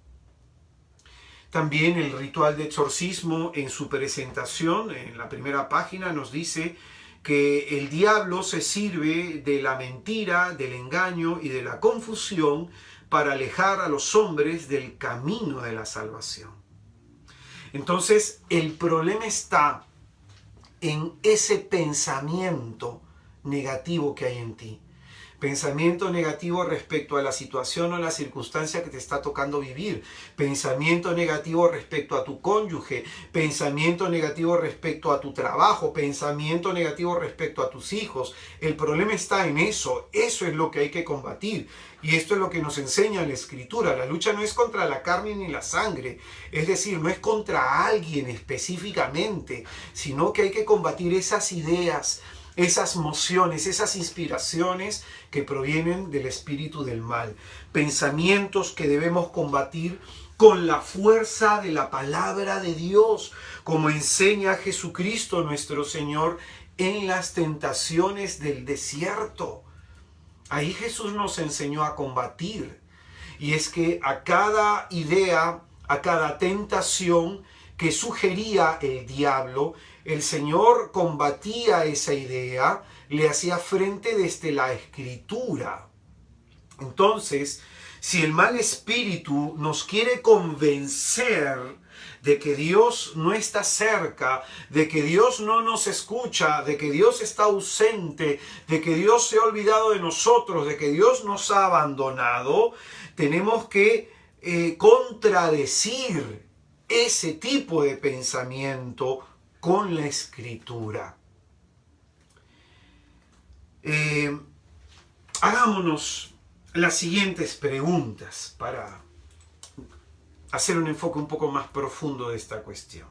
También el ritual de exorcismo, en su presentación, en la primera página, nos dice que el diablo se sirve de la mentira, del engaño y de la confusión para alejar a los hombres del camino de la salvación. Entonces, el problema está en ese pensamiento negativo que hay en ti. Pensamiento negativo respecto a la situación o la circunstancia que te está tocando vivir. Pensamiento negativo respecto a tu cónyuge. Pensamiento negativo respecto a tu trabajo. Pensamiento negativo respecto a tus hijos. El problema está en eso. Eso es lo que hay que combatir. Y esto es lo que nos enseña la Escritura. La lucha no es contra la carne ni la sangre. Es decir, no es contra alguien específicamente, sino que hay que combatir esas ideas, esas mociones, esas inspiraciones que provienen del espíritu del mal. Pensamientos que debemos combatir con la fuerza de la palabra de Dios, como enseña Jesucristo nuestro Señor en las tentaciones del desierto. Ahí Jesús nos enseñó a combatir. Y es que a cada idea, a cada tentación que sugería el diablo, el Señor combatía esa idea, le hacía frente desde la Escritura. Entonces, si el mal espíritu nos quiere convencer de que Dios no está cerca, de que Dios no nos escucha, de que Dios está ausente, de que Dios se ha olvidado de nosotros, de que Dios nos ha abandonado, tenemos que contradecir ese tipo de pensamiento con la Escritura. Hagámonos las siguientes preguntas para hacer un enfoque un poco más profundo de esta cuestión.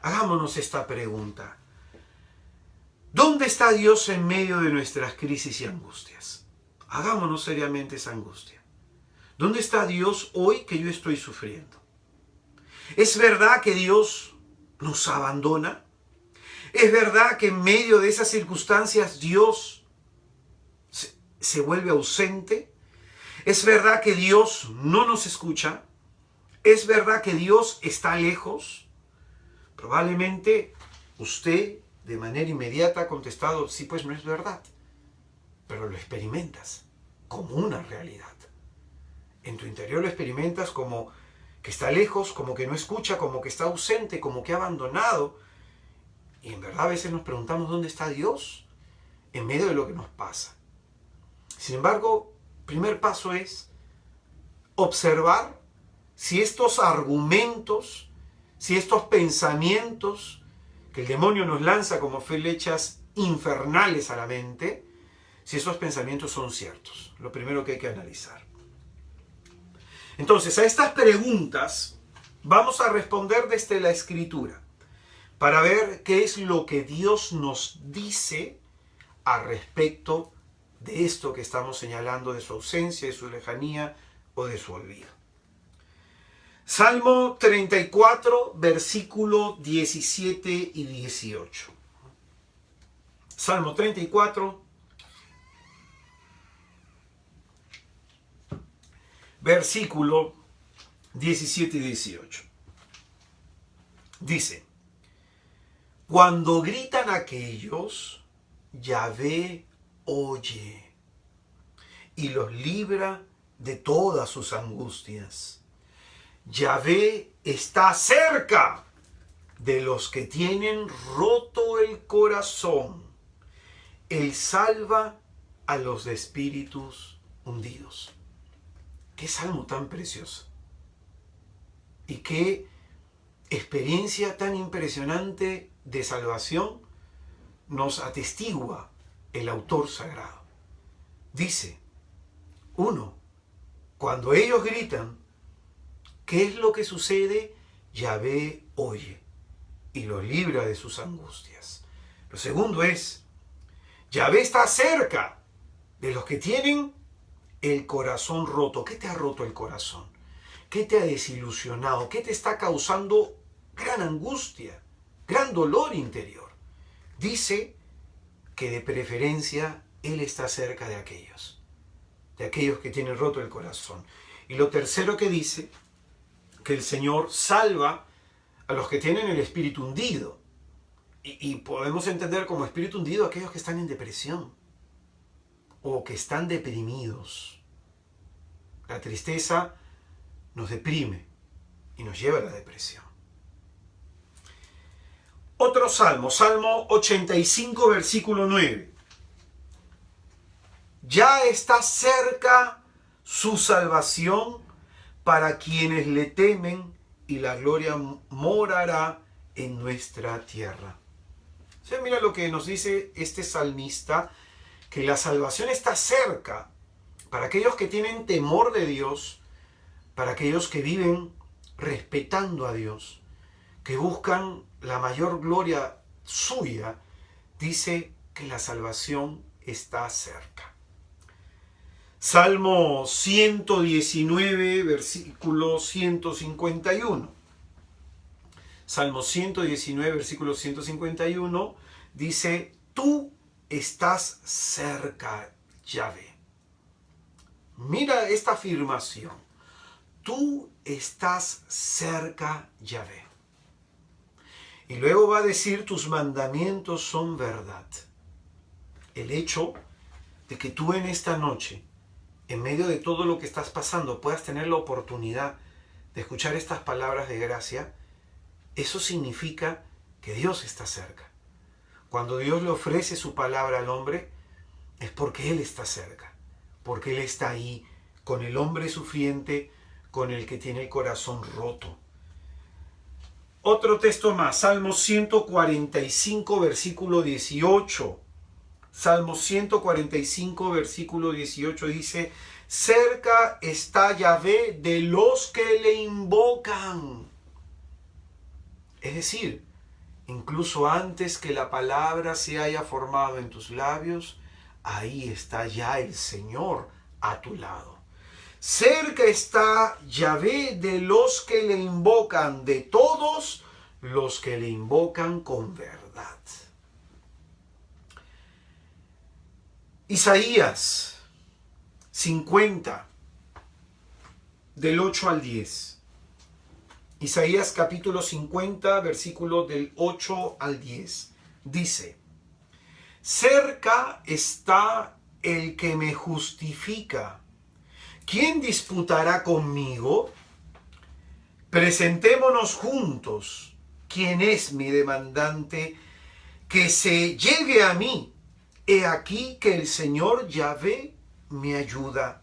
Hagámonos esta pregunta. ¿Dónde está Dios en medio de nuestras crisis y angustias? Hagámonos seriamente esa angustia. ¿Dónde está Dios hoy que yo estoy sufriendo? ¿Es verdad que Dios nos abandona? ¿Es verdad que en medio de esas circunstancias Dios se vuelve ausente? ¿Es verdad que Dios no nos escucha? ¿Es verdad que Dios está lejos? Probablemente usted de manera inmediata ha contestado, sí, pues no es verdad. Pero lo experimentas como una realidad. En tu interior lo experimentas como que está lejos, como que no escucha, como que está ausente, como que ha abandonado. Y en verdad a veces nos preguntamos dónde está Dios en medio de lo que nos pasa. Sin embargo, primer paso es observar si estos argumentos, si estos pensamientos que el demonio nos lanza como flechas infernales a la mente, si esos pensamientos son ciertos. Lo primero que hay que analizar. Entonces, a estas preguntas vamos a responder desde la Escritura para ver qué es lo que Dios nos dice al respecto de esto que estamos señalando, de su ausencia, de su lejanía o de su olvido. Salmo 34, versículo 17 y 18. Salmo 34, versículo 17 y 18. Dice: cuando gritan aquellos, Yahvé oye y los libra de todas sus angustias. Yahvé está cerca de los que tienen roto el corazón. Él salva a los de espíritus hundidos. Qué salmo tan precioso. Y qué experiencia tan impresionante de salvación nos atestigua el autor sagrado. Dice, cuando ellos gritan, ¿qué es lo que sucede? Yahvé oye y los libra de sus angustias. Lo segundo es, Yahvé está cerca de los que tienen el corazón roto. ¿Qué te ha roto el corazón? ¿Qué te ha desilusionado? ¿Qué te está causando gran angustia, gran dolor interior? Dice que de preferencia Él está cerca de aquellos que tienen roto el corazón. Y lo tercero que dice, que el Señor salva a los que tienen el espíritu hundido. Y podemos entender como espíritu hundido a aquellos que están en depresión o que están deprimidos. La tristeza nos deprime y nos lleva a la depresión. Otro salmo, Salmo 85, versículo 9. Ya está cerca su salvación para quienes le temen, y la gloria morará en nuestra tierra. O sea, mira lo que nos dice este salmista, que la salvación está cerca para aquellos que tienen temor de Dios, para aquellos que viven respetando a Dios, que buscan la mayor gloria suya. Dice que la salvación está cerca. Salmo 119, versículo 151. Salmo 119, versículo 151, dice, tú estás cerca, Yahvé. Mira esta afirmación. Tú estás cerca, Yahvé. Y luego va a decir, tus mandamientos son verdad. El hecho de que tú en esta noche, en medio de todo lo que estás pasando, puedas tener la oportunidad de escuchar estas palabras de gracia, eso significa que Dios está cerca. Cuando Dios le ofrece su palabra al hombre, es porque Él está cerca, porque Él está ahí con el hombre sufriente, con el que tiene el corazón roto. Otro texto más, Salmo 145, versículo 18. Salmo 145, versículo 18 dice, cerca está Yahvé de los que le invocan. Es decir, incluso antes que la palabra se haya formado en tus labios, ahí está ya el Señor a tu lado. Cerca está Yahvé de los que le invocan, de todos los que le invocan con verdad. Isaías 50, del 8 al 10. Isaías capítulo 50, versículo del 8 al 10. Dice, cerca está el que me justifica. ¿Quién disputará conmigo? Presentémonos juntos. ¿Quién es mi demandante? Que se llegue a mí. He aquí que el Señor Yahvé me ayuda.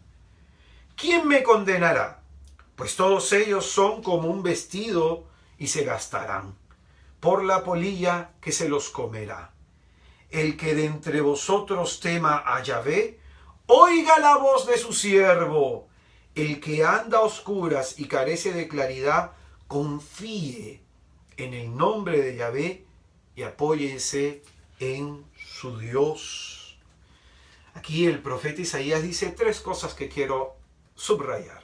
¿Quién me condenará? Pues todos ellos son como un vestido y se gastarán por la polilla que se los comerá. El que de entre vosotros tema a Yahvé, oiga la voz de su siervo. El que anda a oscuras y carece de claridad, confíe en el nombre de Yahvé y apóyese en su Dios. Aquí el profeta Isaías dice tres cosas que quiero subrayar.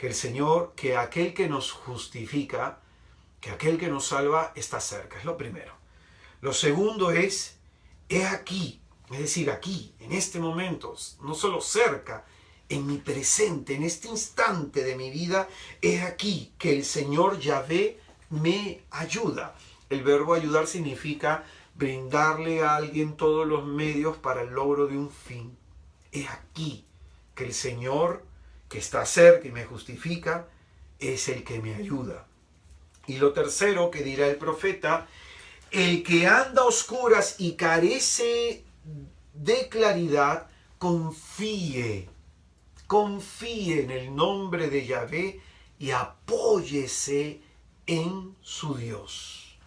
que el Señor, que aquel que nos justifica, que aquel que nos salva está cerca. Es lo primero. Lo segundo es, he aquí, es decir, aquí, en este momento, no solo cerca, en mi presente, en este instante de mi vida, he aquí que el Señor Yahvé me ayuda. El verbo ayudar significa brindarle a alguien todos los medios para el logro de un fin. He aquí que el Señor, que está cerca y me justifica, es el que me ayuda. Y lo tercero que dirá el profeta, el que anda a oscuras y carece de claridad, confíe en el nombre de Yahvé y apóyese en su Dios.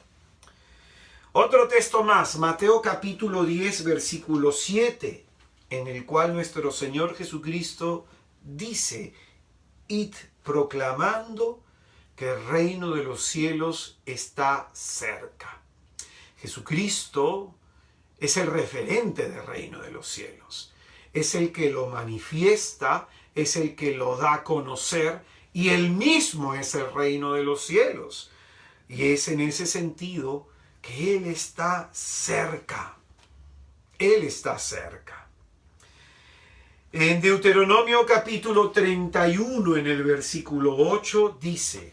Otro texto más, Mateo capítulo 10, versículo 7, en el cual nuestro Señor Jesucristo dice, id proclamando que el reino de los cielos está cerca. Jesucristo es el referente del reino de los cielos. Es el que lo manifiesta, es el que lo da a conocer y él mismo es el reino de los cielos. Y es en ese sentido que Él está cerca. Él está cerca. En Deuteronomio capítulo 31, en el versículo 8, dice,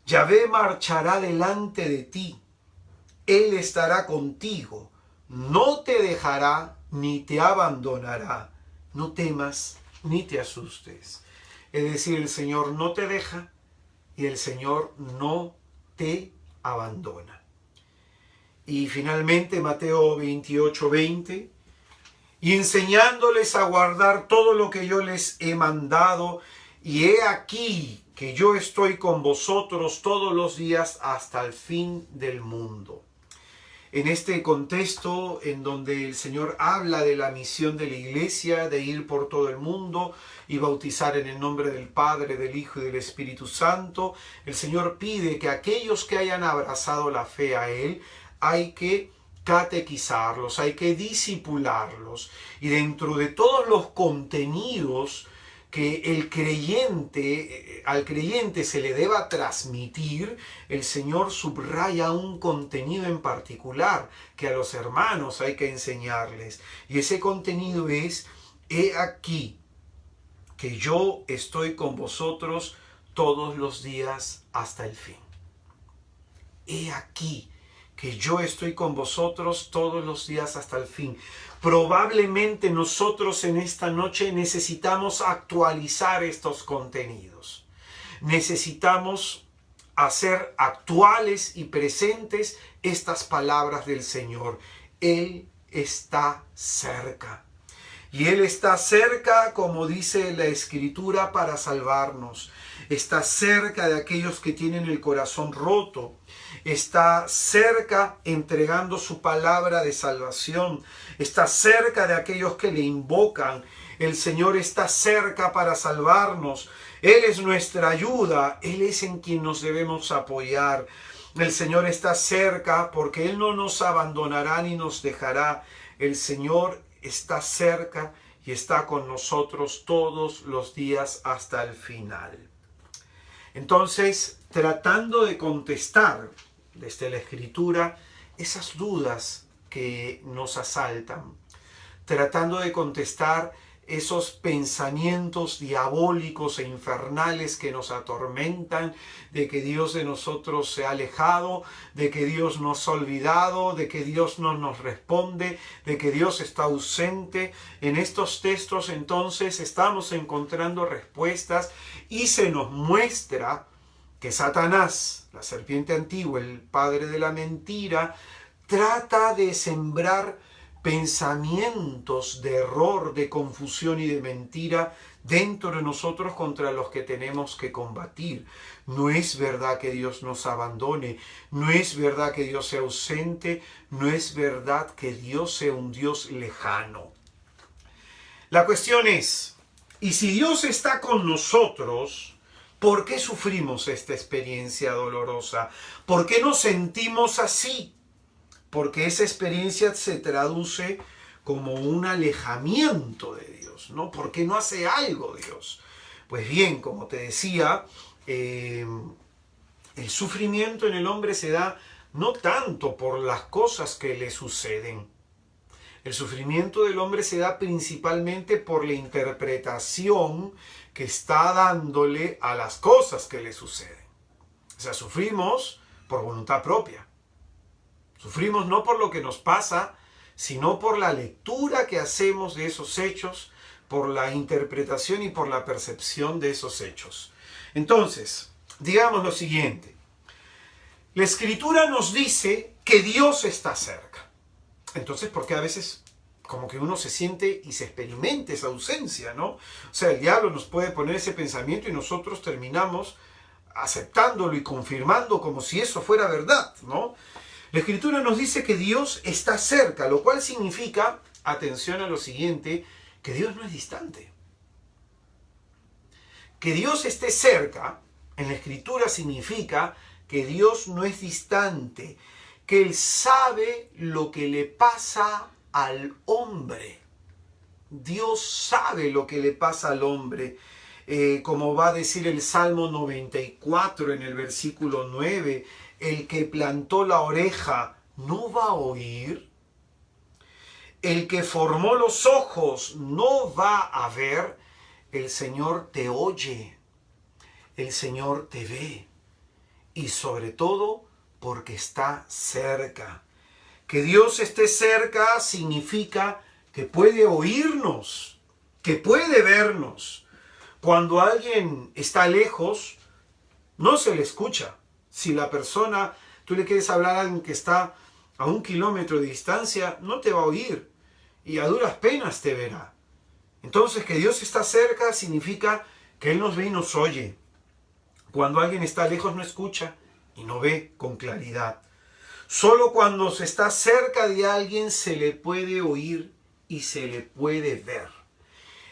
Yahvé marchará delante de ti, Él estará contigo, no te dejará ni te abandonará, no temas ni te asustes. Es decir, el Señor no te deja y el Señor no te abandona. Y finalmente Mateo 28, 20, y enseñándoles a guardar todo lo que yo les he mandado, y he aquí que yo estoy con vosotros todos los días hasta el fin del mundo. En este contexto en donde el Señor habla de la misión de la iglesia, de ir por todo el mundo y bautizar en el nombre del Padre, del Hijo y del Espíritu Santo, el Señor pide que aquellos que hayan abrazado la fe a Él, hay que catequizarlos, hay que discipularlos. Y dentro de todos los contenidos que al creyente se le deba transmitir, el Señor subraya un contenido en particular que a los hermanos hay que enseñarles. Y ese contenido es, he aquí que yo estoy con vosotros todos los días hasta el fin. He aquí que yo estoy con vosotros todos los días hasta el fin. Probablemente nosotros en esta noche necesitamos actualizar estos contenidos. Necesitamos hacer actuales y presentes estas palabras del Señor. Él está cerca. Y Él está cerca, como dice la Escritura, para salvarnos. Está cerca de aquellos que tienen el corazón roto. Está cerca entregando su palabra de salvación. Está cerca de aquellos que le invocan. El Señor está cerca para salvarnos. Él es nuestra ayuda. Él es en quien nos debemos apoyar. El Señor está cerca porque Él no nos abandonará ni nos dejará. El Señor está cerca y está con nosotros todos los días hasta el final. Entonces, tratando de contestar desde la Escritura esas dudas que nos asaltan, tratando de contestar esos pensamientos diabólicos e infernales que nos atormentan, de que Dios de nosotros se ha alejado, de que Dios nos ha olvidado, de que Dios no nos responde, de que Dios está ausente. En estos textos entonces estamos encontrando respuestas y se nos muestra que Satanás, la serpiente antigua, el padre de la mentira, trata de sembrar pensamientos de error, de confusión y de mentira dentro de nosotros contra los que tenemos que combatir. No es verdad que Dios nos abandone, no es verdad que Dios sea ausente, no es verdad que Dios sea un Dios lejano. La cuestión es, ¿y si Dios está con nosotros, por qué sufrimos esta experiencia dolorosa? ¿Por qué nos sentimos así? Porque esa experiencia se traduce como un alejamiento de Dios, ¿no? ¿Por qué no hace algo Dios? Pues bien, como te decía, el sufrimiento en el hombre se da no tanto por las cosas que le suceden. El sufrimiento del hombre se da principalmente por la interpretación que está dándole a las cosas que le suceden. O sea, sufrimos por voluntad propia. Sufrimos no por lo que nos pasa, sino por la lectura que hacemos de esos hechos, por la interpretación y por la percepción de esos hechos. Entonces, digamos lo siguiente. La Escritura nos dice que Dios está cerca. Entonces, ¿por qué a veces como que uno se siente y se experimenta esa ausencia, ¿no? O sea, el diablo nos puede poner ese pensamiento y nosotros terminamos aceptándolo y confirmando como si eso fuera verdad, ¿no? La Escritura nos dice que Dios está cerca, lo cual significa, atención a lo siguiente, que Dios no es distante. Que Dios esté cerca, en la Escritura significa que Dios no es distante, que Él sabe lo que le pasa al hombre. Dios sabe lo que le pasa al hombre. Como va a decir el Salmo 94 en el versículo 9, el que plantó la oreja no va a oír. El que formó los ojos no va a ver. El Señor te oye. El Señor te ve. Y sobre todo porque está cerca. Que Dios esté cerca significa que puede oírnos, que puede vernos. Cuando alguien está lejos, no se le escucha. Si la persona, tú le quieres hablar a alguien que está a 1 kilómetro de distancia, no te va a oír y a duras penas te verá. Entonces, que Dios está cerca significa que Él nos ve y nos oye. Cuando alguien está lejos no escucha y no ve con claridad. Solo cuando se está cerca de alguien se le puede oír y se le puede ver.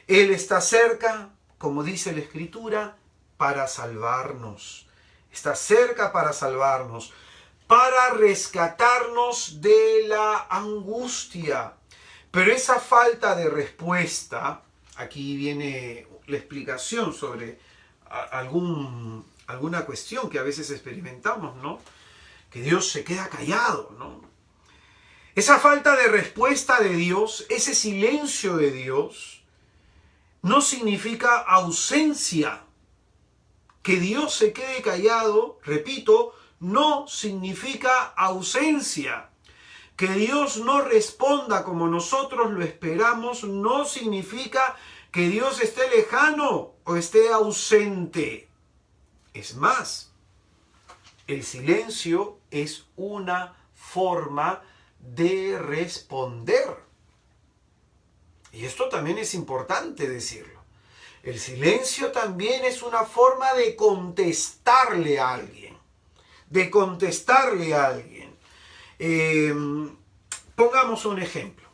Él está cerca, como dice la Escritura, para salvarnos. Está cerca para salvarnos, para rescatarnos de la angustia. Pero esa falta de respuesta, aquí viene la explicación sobre alguna cuestión que a veces experimentamos, ¿no? Que Dios se queda callado, ¿no? Esa falta de respuesta de Dios, ese silencio de Dios, no significa ausencia. Que Dios se quede callado, repito, no significa ausencia. Que Dios no responda como nosotros lo esperamos, no significa que Dios esté lejano o esté ausente. Es más, el silencio es una forma de responder. Y esto también es importante decirlo. El silencio también es una forma de contestarle a alguien. De contestarle a alguien. Pongamos un ejemplo.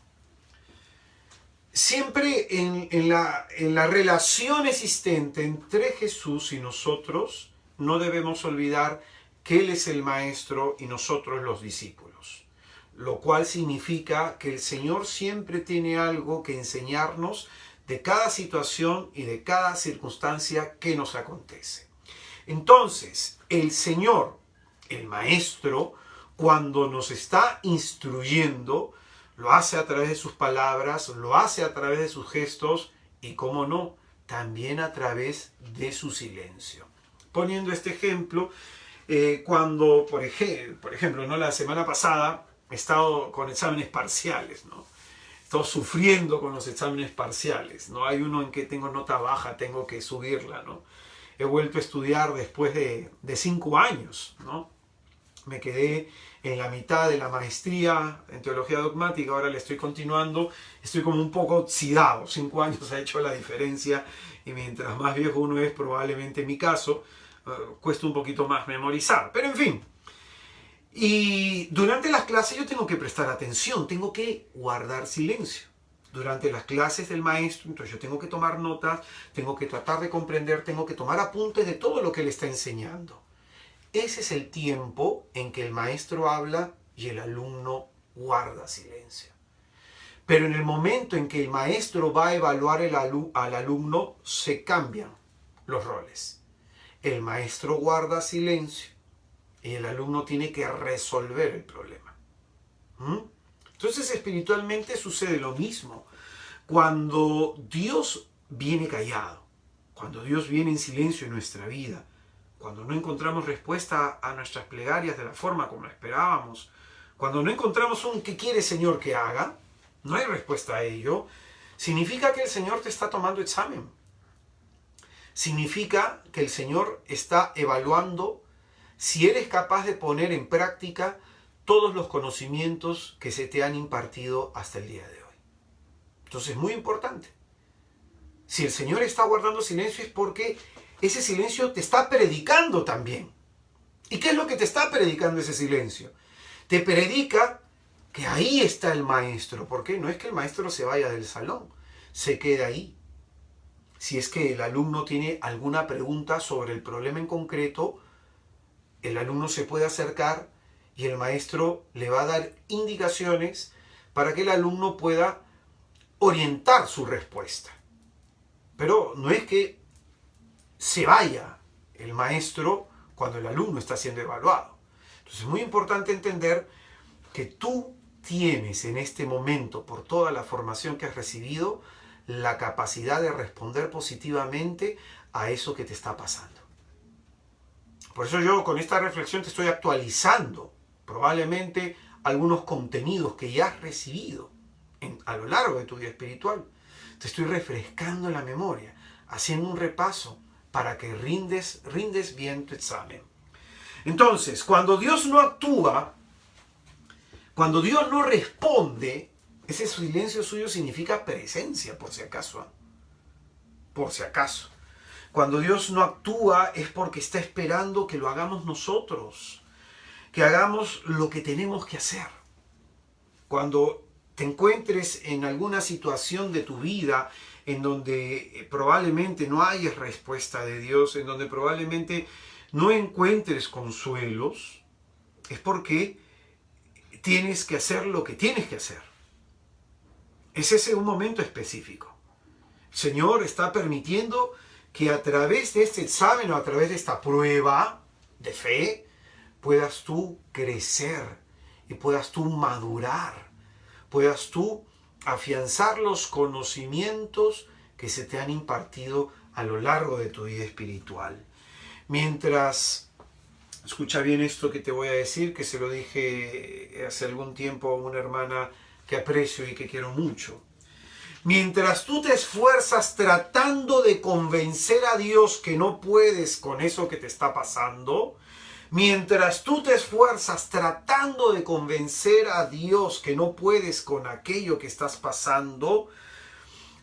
Siempre en la relación existente entre Jesús y nosotros, no debemos olvidar que Él es el Maestro y nosotros los discípulos. Lo cual significa que el Señor siempre tiene algo que enseñarnos de cada situación y de cada circunstancia que nos acontece. Entonces, el Señor, el Maestro, cuando nos está instruyendo, lo hace a través de sus palabras, lo hace a través de sus gestos y, cómo no, también a través de su silencio. Poniendo este ejemplo, cuando, por ejemplo, ¿no? La semana pasada he estado con exámenes parciales, ¿no? He estado sufriendo con los exámenes parciales, ¿no? Hay uno en que tengo nota baja, tengo que subirla, ¿no? He vuelto a estudiar después de 5 años, ¿no? Me quedé en la mitad de la maestría en teología dogmática, ahora le estoy continuando, estoy como un poco oxidado, 5 años ha hecho la diferencia y mientras más viejo uno es, probablemente en mi caso, cuesta un poquito más memorizar, pero en fin. Y durante las clases yo tengo que prestar atención, tengo que guardar silencio. Durante las clases del maestro, entonces yo tengo que tomar notas, tengo que tratar de comprender, tengo que tomar apuntes de todo lo que él está enseñando. Ese es el tiempo en que el maestro habla y el alumno guarda silencio. Pero en el momento en que el maestro va a evaluar al alumno, se cambian los roles. El maestro guarda silencio y el alumno tiene que resolver el problema. Entonces, espiritualmente sucede lo mismo. Cuando Dios viene callado, cuando Dios viene en silencio en nuestra vida, cuando no encontramos respuesta a nuestras plegarias de la forma como esperábamos, cuando no encontramos un ¿qué quiere Señor que haga? No hay respuesta a ello. Significa que el Señor te está tomando examen. Significa que el Señor está evaluando si eres capaz de poner en práctica todos los conocimientos que se te han impartido hasta el día de hoy. Entonces es muy importante. Si el Señor está guardando silencio es porque ese silencio te está predicando también. ¿Y qué es lo que te está predicando ese silencio? Te predica que ahí está el maestro. ¿Por qué? No es que el maestro se vaya del salón, se queda ahí. Si es que el alumno tiene alguna pregunta sobre el problema en concreto, el alumno se puede acercar y el maestro le va a dar indicaciones para que el alumno pueda orientar su respuesta. Pero no es que se vaya el maestro cuando el alumno está siendo evaluado. Entonces es muy importante entender que tú tienes en este momento, por toda la formación que has recibido, la capacidad de responder positivamente a eso que te está pasando. Por eso yo con esta reflexión te estoy actualizando probablemente algunos contenidos que ya has recibido a lo largo de tu vida espiritual. Te estoy refrescando la memoria, haciendo un repaso para que rindes bien tu examen. Entonces, cuando Dios no actúa, cuando Dios no responde, ese silencio suyo significa presencia, por si acaso. Por si acaso. Cuando Dios no actúa es porque está esperando que lo hagamos nosotros, que hagamos lo que tenemos que hacer. Cuando te encuentres en alguna situación de tu vida en donde probablemente no haya respuesta de Dios, en donde probablemente no encuentres consuelos, es porque tienes que hacer lo que tienes que hacer. Es ese un momento específico. El Señor está permitiendo que a través de este examen o a través de esta prueba de fe puedas tú crecer y puedas tú madurar, puedas tú afianzar los conocimientos que se te han impartido a lo largo de tu vida espiritual. Mientras, escucha bien esto que te voy a decir, que se lo dije hace algún tiempo a una hermana que aprecio y que quiero mucho. Mientras tú te esfuerzas tratando de convencer a Dios que no puedes con eso que te está pasando, mientras tú te esfuerzas tratando de convencer a Dios que no puedes con aquello que estás pasando,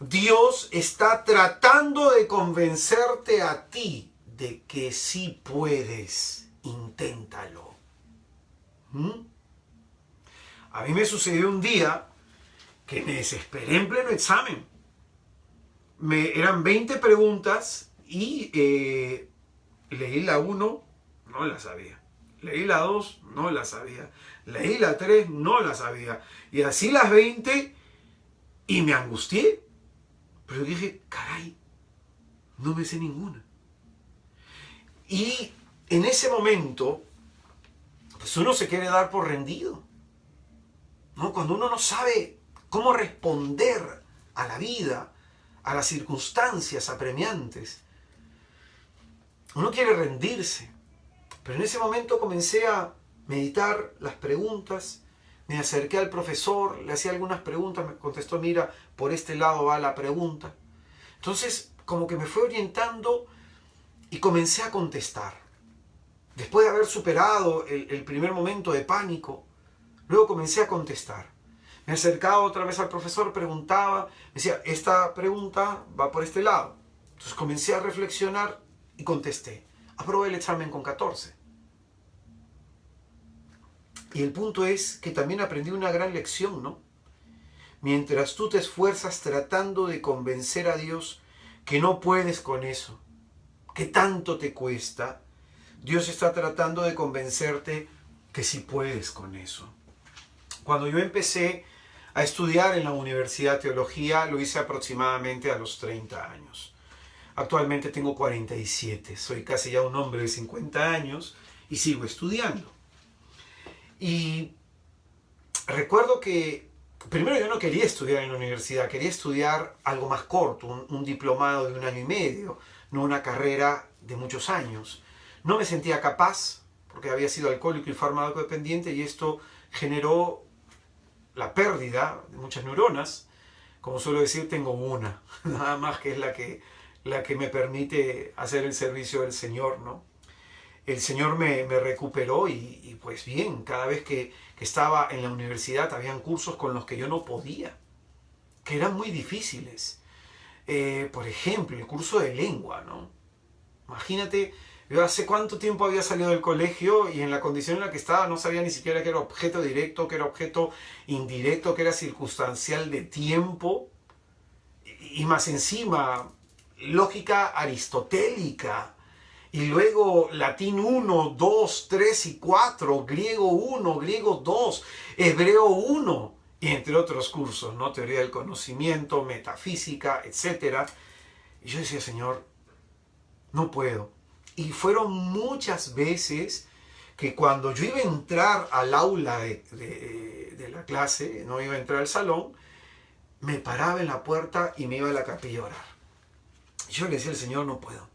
Dios está tratando de convencerte a ti de que sí puedes. Inténtalo. A mí me sucedió un día que me desesperé en pleno examen. Eran 20 preguntas y leí la 1, no la sabía. Leí la 2, no la sabía. Leí la 3, no la sabía. Y así las 20 y me angustié. Pero dije, caray, no me sé ninguna. Y en ese momento, pues uno se quiere dar por rendido, ¿no? Cuando uno no sabe cómo responder a la vida, a las circunstancias apremiantes, uno quiere rendirse. Pero en ese momento comencé a meditar las preguntas, me acerqué al profesor, le hacía algunas preguntas, me contestó, mira, por este lado va la pregunta. Entonces, como que me fue orientando y comencé a contestar. Después de haber superado el primer momento de pánico, luego comencé a contestar. Me acercaba otra vez al profesor, preguntaba, me decía, esta pregunta va por este lado. Entonces comencé a reflexionar y contesté. Aprobé el examen con 14. Y el punto es que también aprendí una gran lección, ¿no? Mientras tú te esfuerzas tratando de convencer a Dios que no puedes con eso, que tanto te cuesta, Dios está tratando de convencerte que sí puedes con eso. Cuando yo empecé a estudiar en la Universidad de Teología, lo hice aproximadamente a los 30 años. Actualmente tengo 47, soy casi ya un hombre de 50 años y sigo estudiando. Y recuerdo que primero yo no quería estudiar en la universidad, quería estudiar algo más corto, un diplomado de 1 año y medio, no una carrera de muchos años. No me sentía capaz porque había sido alcohólico y farmacodependiente y esto generó la pérdida de muchas neuronas. Como suelo decir, tengo una, nada más, que es la que me permite hacer el servicio del Señor, ¿no? El Señor me recuperó y pues bien, cada vez que estaba en la universidad habían cursos con los que yo no podía, que eran muy difíciles. Por ejemplo, el curso de lengua, ¿no? Imagínate, yo hace cuánto tiempo había salido del colegio y en la condición en la que estaba no sabía ni siquiera qué era objeto directo, qué era objeto indirecto, qué era circunstancial de tiempo. Y más encima, lógica aristotélica. Y luego latín 1, 2, 3 y 4, griego 1, griego 2, hebreo 1, y entre otros cursos, ¿no? Teoría del conocimiento, metafísica, etc. Y yo decía, Señor, no puedo. Y fueron muchas veces que cuando yo iba a entrar al aula de la clase, no iba a entrar al salón, me paraba en la puerta y me iba a la capilla a orar. Yo le decía al Señor, no puedo.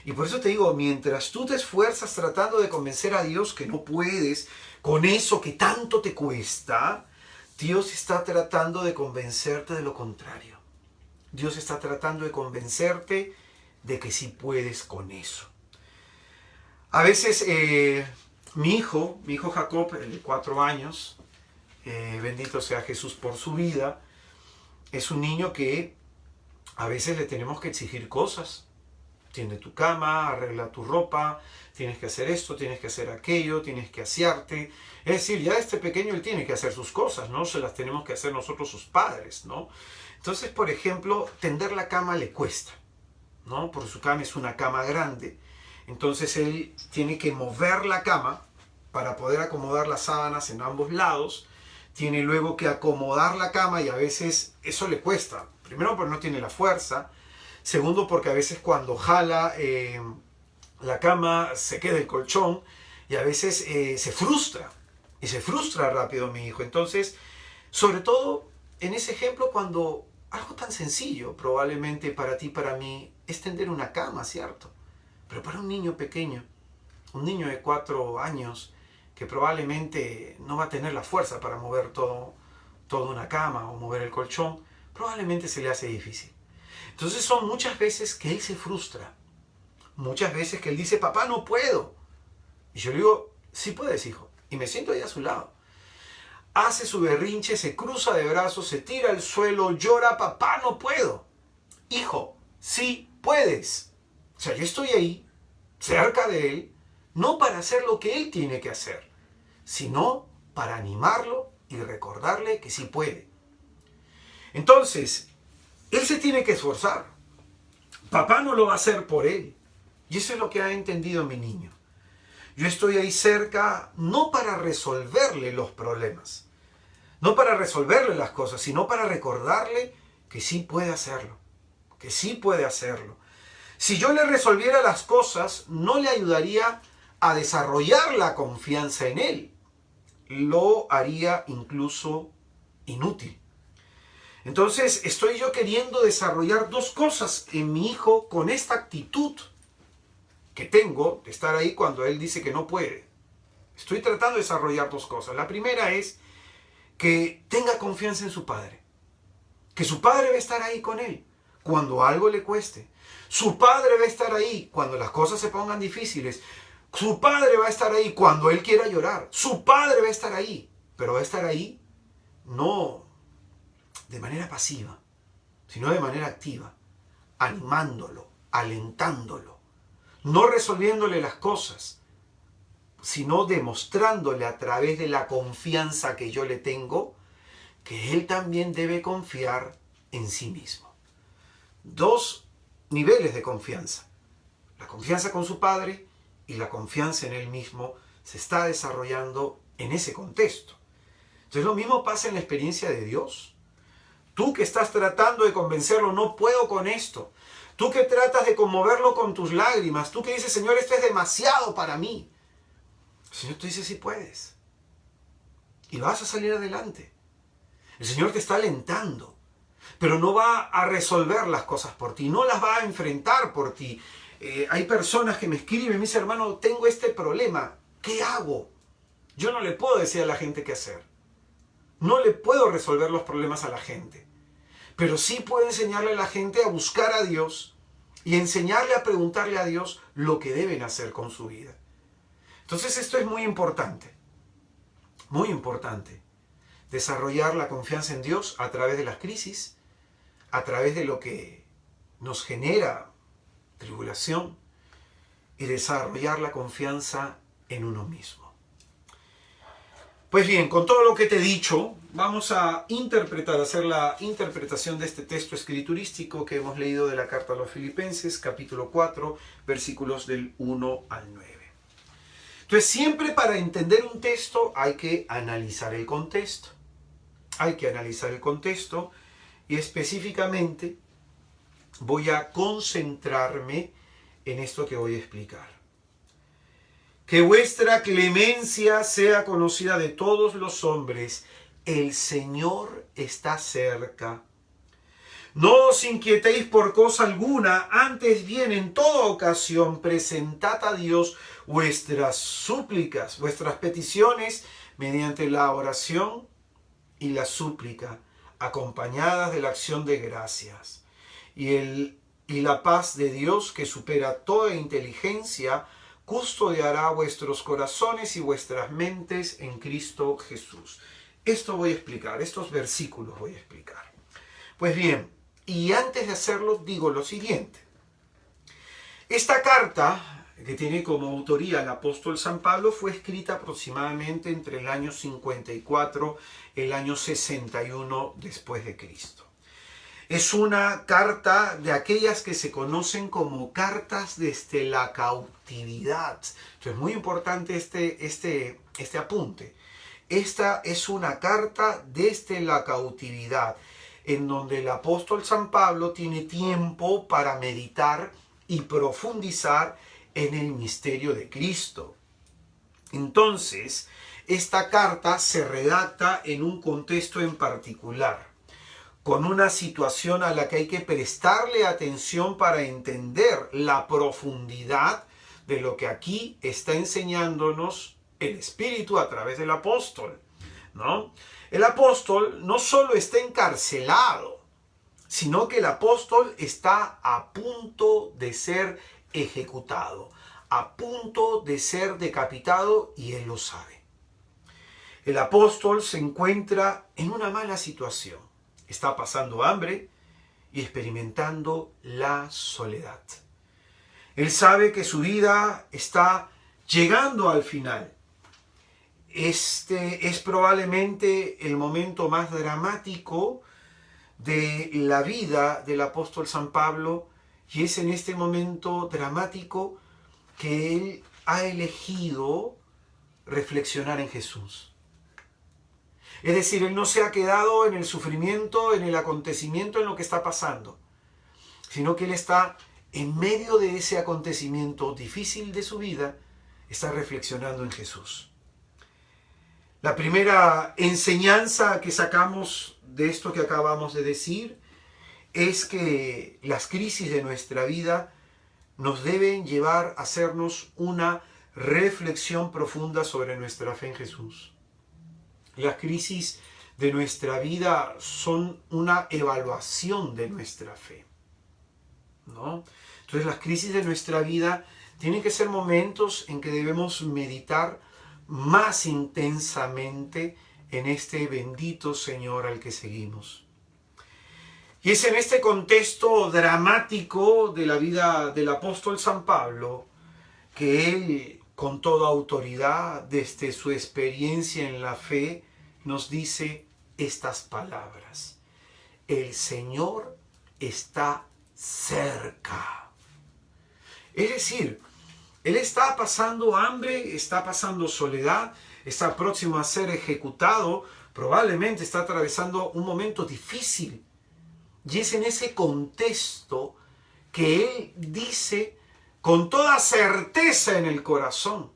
Y por eso te digo, mientras tú te esfuerzas tratando de convencer a Dios que no puedes con eso que tanto te cuesta, Dios está tratando de convencerte de lo contrario. Dios está tratando de convencerte de que sí puedes con eso. A veces mi hijo Jacob, el de 4 años, bendito sea Jesús por su vida, es un niño que a veces le tenemos que exigir cosas. Tiende tu cama, arregla tu ropa, tienes que hacer esto, tienes que hacer aquello, tienes que asearte. Es decir, ya este pequeño él tiene que hacer sus cosas, ¿no? Se las tenemos que hacer nosotros sus padres, ¿no? Entonces, por ejemplo, tender la cama le cuesta, ¿no? Porque su cama es una cama grande. Entonces él tiene que mover la cama para poder acomodar las sábanas en ambos lados. Tiene luego que acomodar la cama y a veces eso le cuesta. Primero porque no tiene la fuerza. Segundo porque a veces cuando jala la cama se queda el colchón y a veces se frustra. Y se frustra rápido mi hijo. Entonces, sobre todo en ese ejemplo cuando algo tan sencillo probablemente para ti, para mí, es tender una cama, ¿cierto? Pero para un niño pequeño, un niño de 4 años, que probablemente no va a tener la fuerza para mover toda una cama o mover el colchón, probablemente se le hace difícil. Entonces son muchas veces que él se frustra, muchas veces que él dice, papá, no puedo. Y yo le digo, sí puedes, hijo. Y me siento ahí a su lado. Hace su berrinche, se cruza de brazos, se tira al suelo, llora, papá, no puedo. Hijo, sí puedes. O sea, yo estoy ahí, cerca de él, no para hacer lo que él tiene que hacer, sino para animarlo y recordarle que sí puede. Entonces, él se tiene que esforzar. Papá no lo va a hacer por él. Y eso es lo que ha entendido mi niño. Yo estoy ahí cerca no para resolverle los problemas, no para resolverle las cosas, sino para recordarle que sí puede hacerlo, que sí puede hacerlo. Si yo le resolviera las cosas, no le ayudaría a desarrollar la confianza en él. Lo haría incluso inútil. Entonces estoy yo queriendo desarrollar 2 cosas en mi hijo con esta actitud que tengo de estar ahí cuando él dice que no puede. Estoy tratando de desarrollar 2 cosas. La primera es que tenga confianza en su padre. Que su padre va a estar ahí con él cuando algo le cueste. Su padre va a estar ahí cuando las cosas se pongan difíciles. Su padre va a estar ahí cuando él quiera llorar. Su padre va a estar ahí. Pero va a estar ahí no de manera pasiva, sino de manera activa, animándolo, alentándolo, no resolviéndole las cosas, sino demostrándole a través de la confianza que yo le tengo, que él también debe confiar en sí mismo. 2 niveles de confianza. La confianza con su padre y la confianza en él mismo se está desarrollando en ese contexto. Entonces lo mismo pasa en la experiencia de Dios. Tú que estás tratando de convencerlo, no puedo con esto. Tú que tratas de conmoverlo con tus lágrimas. Tú que dices, Señor, esto es demasiado para mí. El Señor te dice, sí puedes. Y vas a salir adelante. El Señor te está alentando. Pero no va a resolver las cosas por ti. No las va a enfrentar por ti. Hay personas que me escriben y me dicen, hermano, tengo este problema. ¿Qué hago? Yo no le puedo decir a la gente qué hacer. No le puedo resolver los problemas a la gente. Pero sí puedo enseñarle a la gente a buscar a Dios y enseñarle a preguntarle a Dios lo que deben hacer con su vida. Entonces esto es muy importante. Muy importante. Desarrollar la confianza en Dios a través de las crisis, a través de lo que nos genera tribulación y desarrollar la confianza en uno mismo. Pues bien, con todo lo que te he dicho, vamos a hacer la interpretación de este texto escriturístico que hemos leído de la carta a los Filipenses, capítulo 4, versículos del 1 al 9. Entonces, siempre para entender un texto hay que analizar el contexto. Hay que analizar el contexto y específicamente voy a concentrarme en esto que voy a explicar. Que vuestra clemencia sea conocida de todos los hombres. El Señor está cerca. No os inquietéis por cosa alguna, antes bien en toda ocasión presentad a Dios vuestras súplicas, vuestras peticiones, mediante la oración y la súplica, acompañadas de la acción de gracias. Y la paz de Dios, que supera toda inteligencia, custodiará vuestros corazones y vuestras mentes en Cristo Jesús. Esto voy a explicar, estos versículos voy a explicar. Pues bien, y antes de hacerlo digo lo siguiente. Esta carta, que tiene como autoría el apóstol San Pablo, fue escrita aproximadamente entre el año 54 y el año 61 después de Cristo. Es una carta de aquellas que se conocen como cartas desde la cautividad. Entonces, muy importante este apunte. Esta es una carta desde la cautividad, en donde el apóstol San Pablo tiene tiempo para meditar y profundizar en el misterio de Cristo. Entonces, esta carta se redacta en un contexto en particular, con una situación a la que hay que prestarle atención para entender la profundidad de lo que aquí está enseñándonos el Espíritu a través del apóstol, ¿no? El apóstol no solo está encarcelado, sino que el apóstol está a punto de ser ejecutado, a punto de ser decapitado, y él lo sabe. El apóstol se encuentra en una mala situación. Está pasando hambre y experimentando la soledad. Él sabe que su vida está llegando al final. Este es probablemente el momento más dramático de la vida del apóstol San Pablo, y es en este momento dramático que él ha elegido reflexionar en Jesús. Es decir, él no se ha quedado en el sufrimiento, en el acontecimiento, en lo que está pasando, sino que él está en medio de ese acontecimiento difícil de su vida, está reflexionando en Jesús. La primera enseñanza que sacamos de esto que acabamos de decir es que las crisis de nuestra vida nos deben llevar a hacernos una reflexión profunda sobre nuestra fe en Jesús. Las crisis de nuestra vida son una evaluación de nuestra fe, ¿no? Entonces las crisis de nuestra vida tienen que ser momentos en que debemos meditar más intensamente en este bendito Señor al que seguimos. Y es en este contexto dramático de la vida del apóstol San Pablo que él, con toda autoridad, desde su experiencia en la fe, nos dice estas palabras: el Señor está cerca. Es decir, él está pasando hambre, está pasando soledad, está próximo a ser ejecutado, probablemente está atravesando un momento difícil Y es en ese contexto que Él dice con toda certeza en el corazón,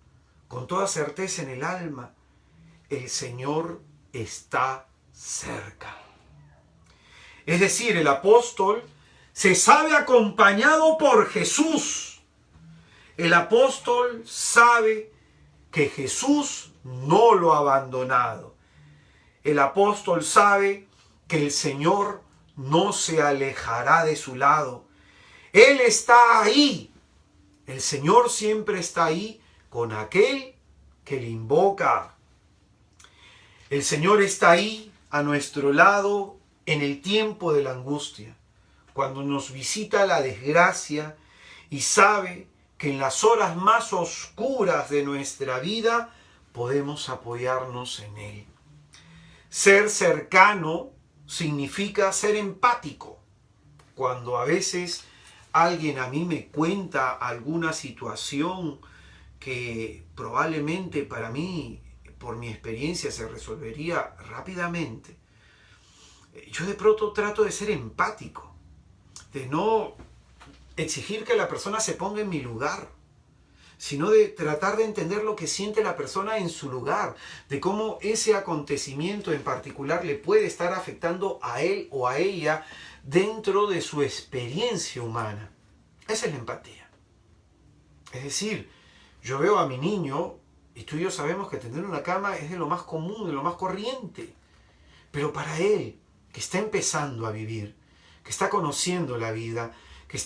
con toda certeza en el alma, el Señor está cerca. Es decir, el apóstol se sabe acompañado por Jesús. El apóstol sabe que Jesús no lo ha abandonado. El apóstol sabe que el Señor no se alejará de su lado. Él está ahí. El Señor siempre está ahí con aquel que le invoca. El Señor está ahí a nuestro lado en el tiempo de la angustia, cuando nos visita la desgracia y sabe que en las horas más oscuras de nuestra vida podemos apoyarnos en Él. Ser cercano significa ser empático. Cuando a veces alguien a mí me cuenta alguna situación que probablemente para mí, por mi experiencia, se resolvería rápidamente, yo de pronto trato de ser empático, de no exigir que la persona se ponga en mi lugar, sino de tratar de entender lo que siente la persona en su lugar, de cómo ese acontecimiento en particular le puede estar afectando a él o a ella dentro de su experiencia humana. Esa es la empatía. Es decir, yo veo a mi niño, y tú y yo sabemos que tener una cama es de lo más común, de lo más corriente, pero para él, que está empezando a vivir, que está conociendo la vida, que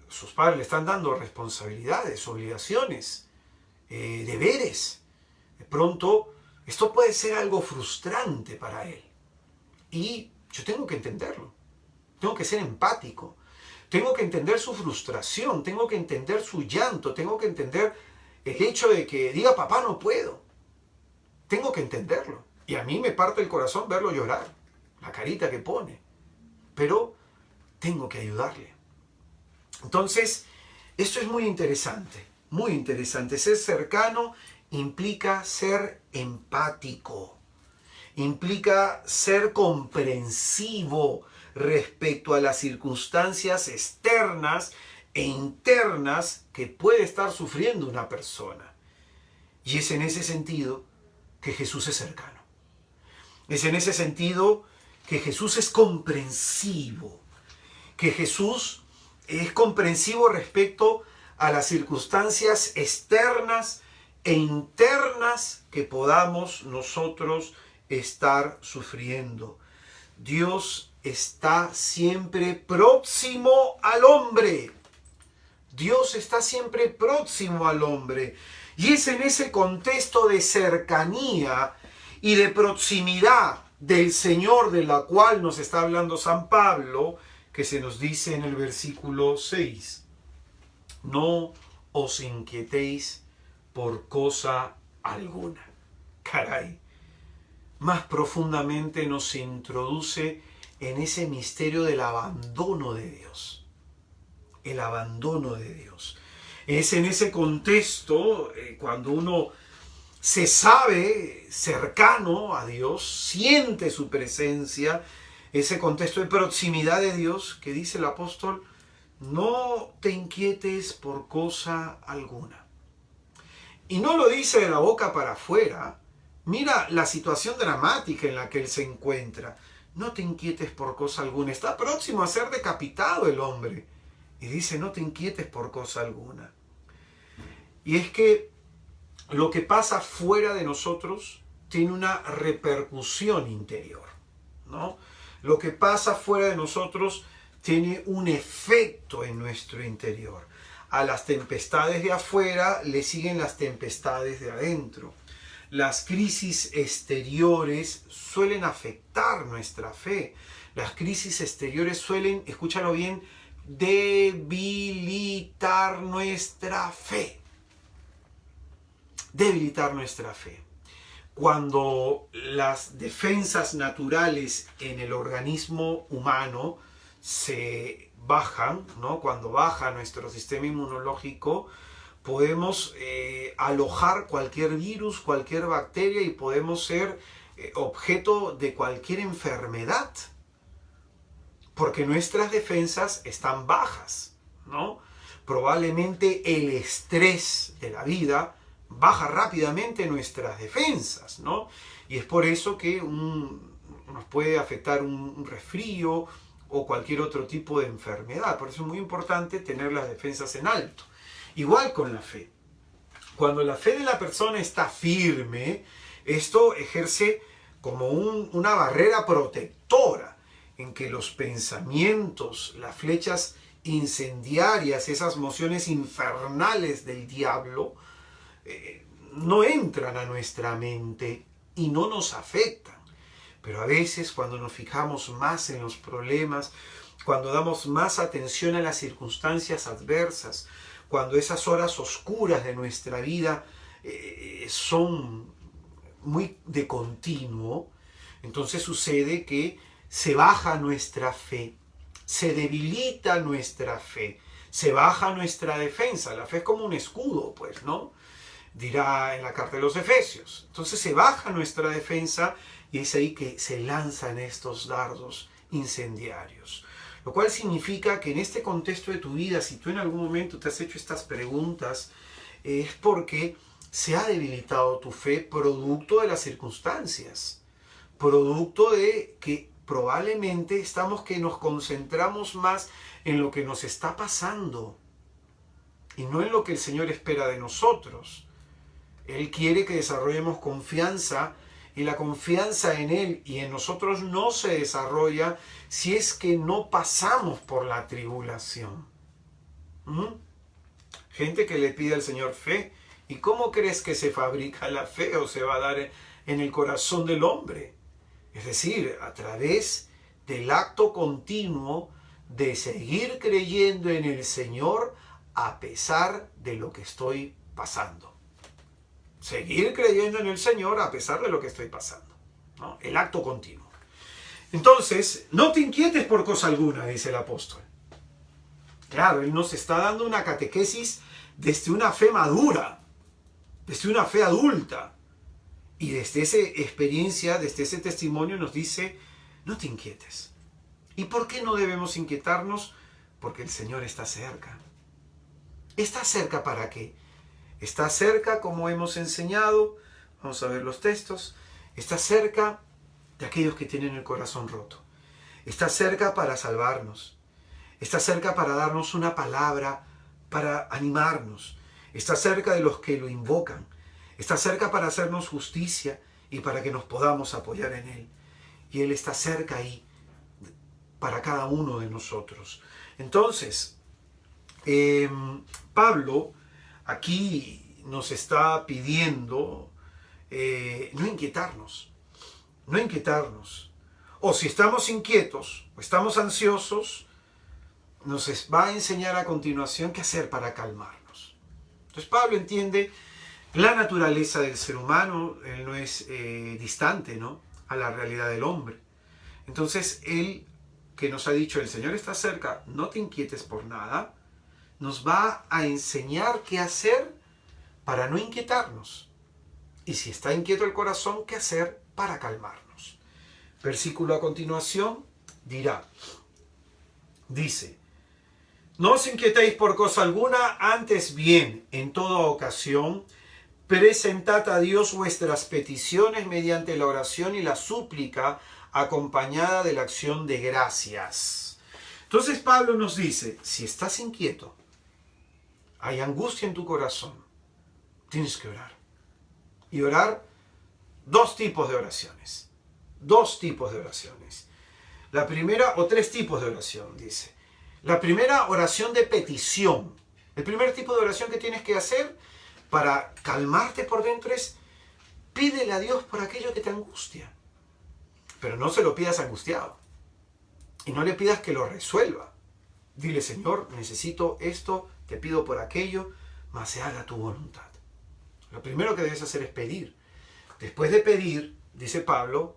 sus padres le están dando responsabilidades, obligaciones, deberes. De pronto, esto puede ser algo frustrante para él. Y yo tengo que entenderlo. Tengo que ser empático. Tengo que entender su frustración. Tengo que entender su llanto. Tengo que entender el hecho de que diga, papá, no puedo. Tengo que entenderlo. Y a mí me parte el corazón verlo llorar. La carita que pone. Pero tengo que ayudarle. Entonces, esto es muy interesante, muy interesante. Ser cercano implica ser empático, implica ser comprensivo respecto a las circunstancias externas e internas que puede estar sufriendo una persona. Y es en ese sentido que Jesús es cercano. Es en ese sentido que Jesús es comprensivo, que Jesús es comprensivo respecto a las circunstancias externas e internas que podamos nosotros estar sufriendo. Dios está siempre próximo al hombre. Dios está siempre próximo al hombre. Y es en ese contexto de cercanía y de proximidad del Señor, de la cual nos está hablando San Pablo, que se nos dice en el versículo 6, no os inquietéis por cosa alguna. Caray, más profundamente nos introduce en ese misterio del abandono de Dios. El abandono de Dios. Es en ese contexto, cuando uno se sabe cercano a Dios, siente su presencia, ese contexto de proximidad de Dios, que dice el apóstol, no te inquietes por cosa alguna. Y no lo dice de la boca para afuera. Mira la situación dramática en la que él se encuentra. No te inquietes por cosa alguna. Está próximo a ser decapitado el hombre. Y dice, no te inquietes por cosa alguna. Y es que lo que pasa fuera de nosotros tiene una repercusión interior, ¿no? Lo que pasa fuera de nosotros tiene un efecto en nuestro interior. A las tempestades de afuera le siguen las tempestades de adentro. Las crisis exteriores suelen afectar nuestra fe. Las crisis exteriores suelen, escúchalo bien, debilitar nuestra fe. Debilitar nuestra fe. Cuando las defensas naturales en el organismo humano se bajan, ¿no? Cuando baja nuestro sistema inmunológico, podemos alojar cualquier virus, cualquier bacteria y podemos ser objeto de cualquier enfermedad. porque nuestras defensas están bajas, ¿no? Probablemente el estrés de la vida baja rápidamente nuestras defensas, ¿no? Y es por eso que nos puede afectar un resfrío o cualquier otro tipo de enfermedad. Por eso es muy importante tener las defensas en alto. Igual con la fe. Cuando la fe de la persona está firme, esto ejerce como una barrera protectora en que los pensamientos, las flechas incendiarias, esas mociones infernales del diablo, no entran a nuestra mente y no nos afectan. Pero a veces cuando nos fijamos más en los problemas, cuando damos más atención a las circunstancias adversas, cuando esas horas oscuras de nuestra vida son muy de continuo, entonces sucede que se baja nuestra fe, se debilita nuestra fe, se baja nuestra defensa. La fe es como un escudo, pues, ¿no? Dirá en la carta de los Efesios. Entonces se baja nuestra defensa y es ahí que se lanzan estos dardos incendiarios. Lo cual significa que en este contexto de tu vida, si tú en algún momento te has hecho estas preguntas, es porque se ha debilitado tu fe producto de las circunstancias, producto de que probablemente que nos concentramos más en lo que nos está pasando y no en lo que el Señor espera de nosotros. Él quiere que desarrollemos confianza y la confianza en Él y en nosotros no se desarrolla si es que no pasamos por la tribulación. Gente que le pide al Señor fe. ¿Y cómo crees que se fabrica la fe o se va a dar en el corazón del hombre? Es decir, a través del acto continuo de seguir creyendo en el Señor a pesar de lo que estoy pasando. Seguir creyendo en el Señor a pesar de lo que estoy pasando, ¿no? El acto continuo. Entonces, no te inquietes por cosa alguna, dice el apóstol. Claro, él nos está dando una catequesis desde una fe madura, desde una fe adulta. Y desde esa experiencia, desde ese testimonio nos dice, no te inquietes. ¿Y por qué no debemos inquietarnos? Porque el Señor está cerca. ¿Está cerca para qué? Está cerca, como hemos enseñado, vamos a ver los textos, está cerca de aquellos que tienen el corazón roto. Está cerca para salvarnos. Está cerca para darnos una palabra, para animarnos. Está cerca de los que lo invocan. Está cerca para hacernos justicia y para que nos podamos apoyar en Él. Y Él está cerca ahí para cada uno de nosotros. Entonces, Pablo aquí nos está pidiendo no inquietarnos. No inquietarnos. O si estamos inquietos o estamos ansiosos, nos va a enseñar a continuación qué hacer para calmarnos. Entonces Pablo entiende la naturaleza del ser humano, él no es distante, ¿no?, a la realidad del hombre. Entonces él, que nos ha dicho el Señor está cerca, no te inquietes por nada, nos va a enseñar qué hacer para no inquietarnos. Y si está inquieto el corazón, qué hacer para calmarnos. Versículo a continuación dice, no os inquietéis por cosa alguna, antes bien, en toda ocasión, presentad a Dios vuestras peticiones mediante la oración y la súplica acompañada de la acción de gracias. Entonces Pablo nos dice, si estás inquieto, hay angustia en tu corazón, tienes que orar. Y orar, dos tipos de oraciones. Dos tipos de oraciones. La primera, o tres tipos de oración, dice. La primera, oración de petición. El primer tipo de oración que tienes que hacer para calmarte por dentro es pídele a Dios por aquello que te angustia. Pero no se lo pidas angustiado. Y no le pidas que lo resuelva. Dile, Señor, necesito esto, te pido por aquello, mas se haga tu voluntad. Lo primero que debes hacer es pedir. Después de pedir, dice Pablo,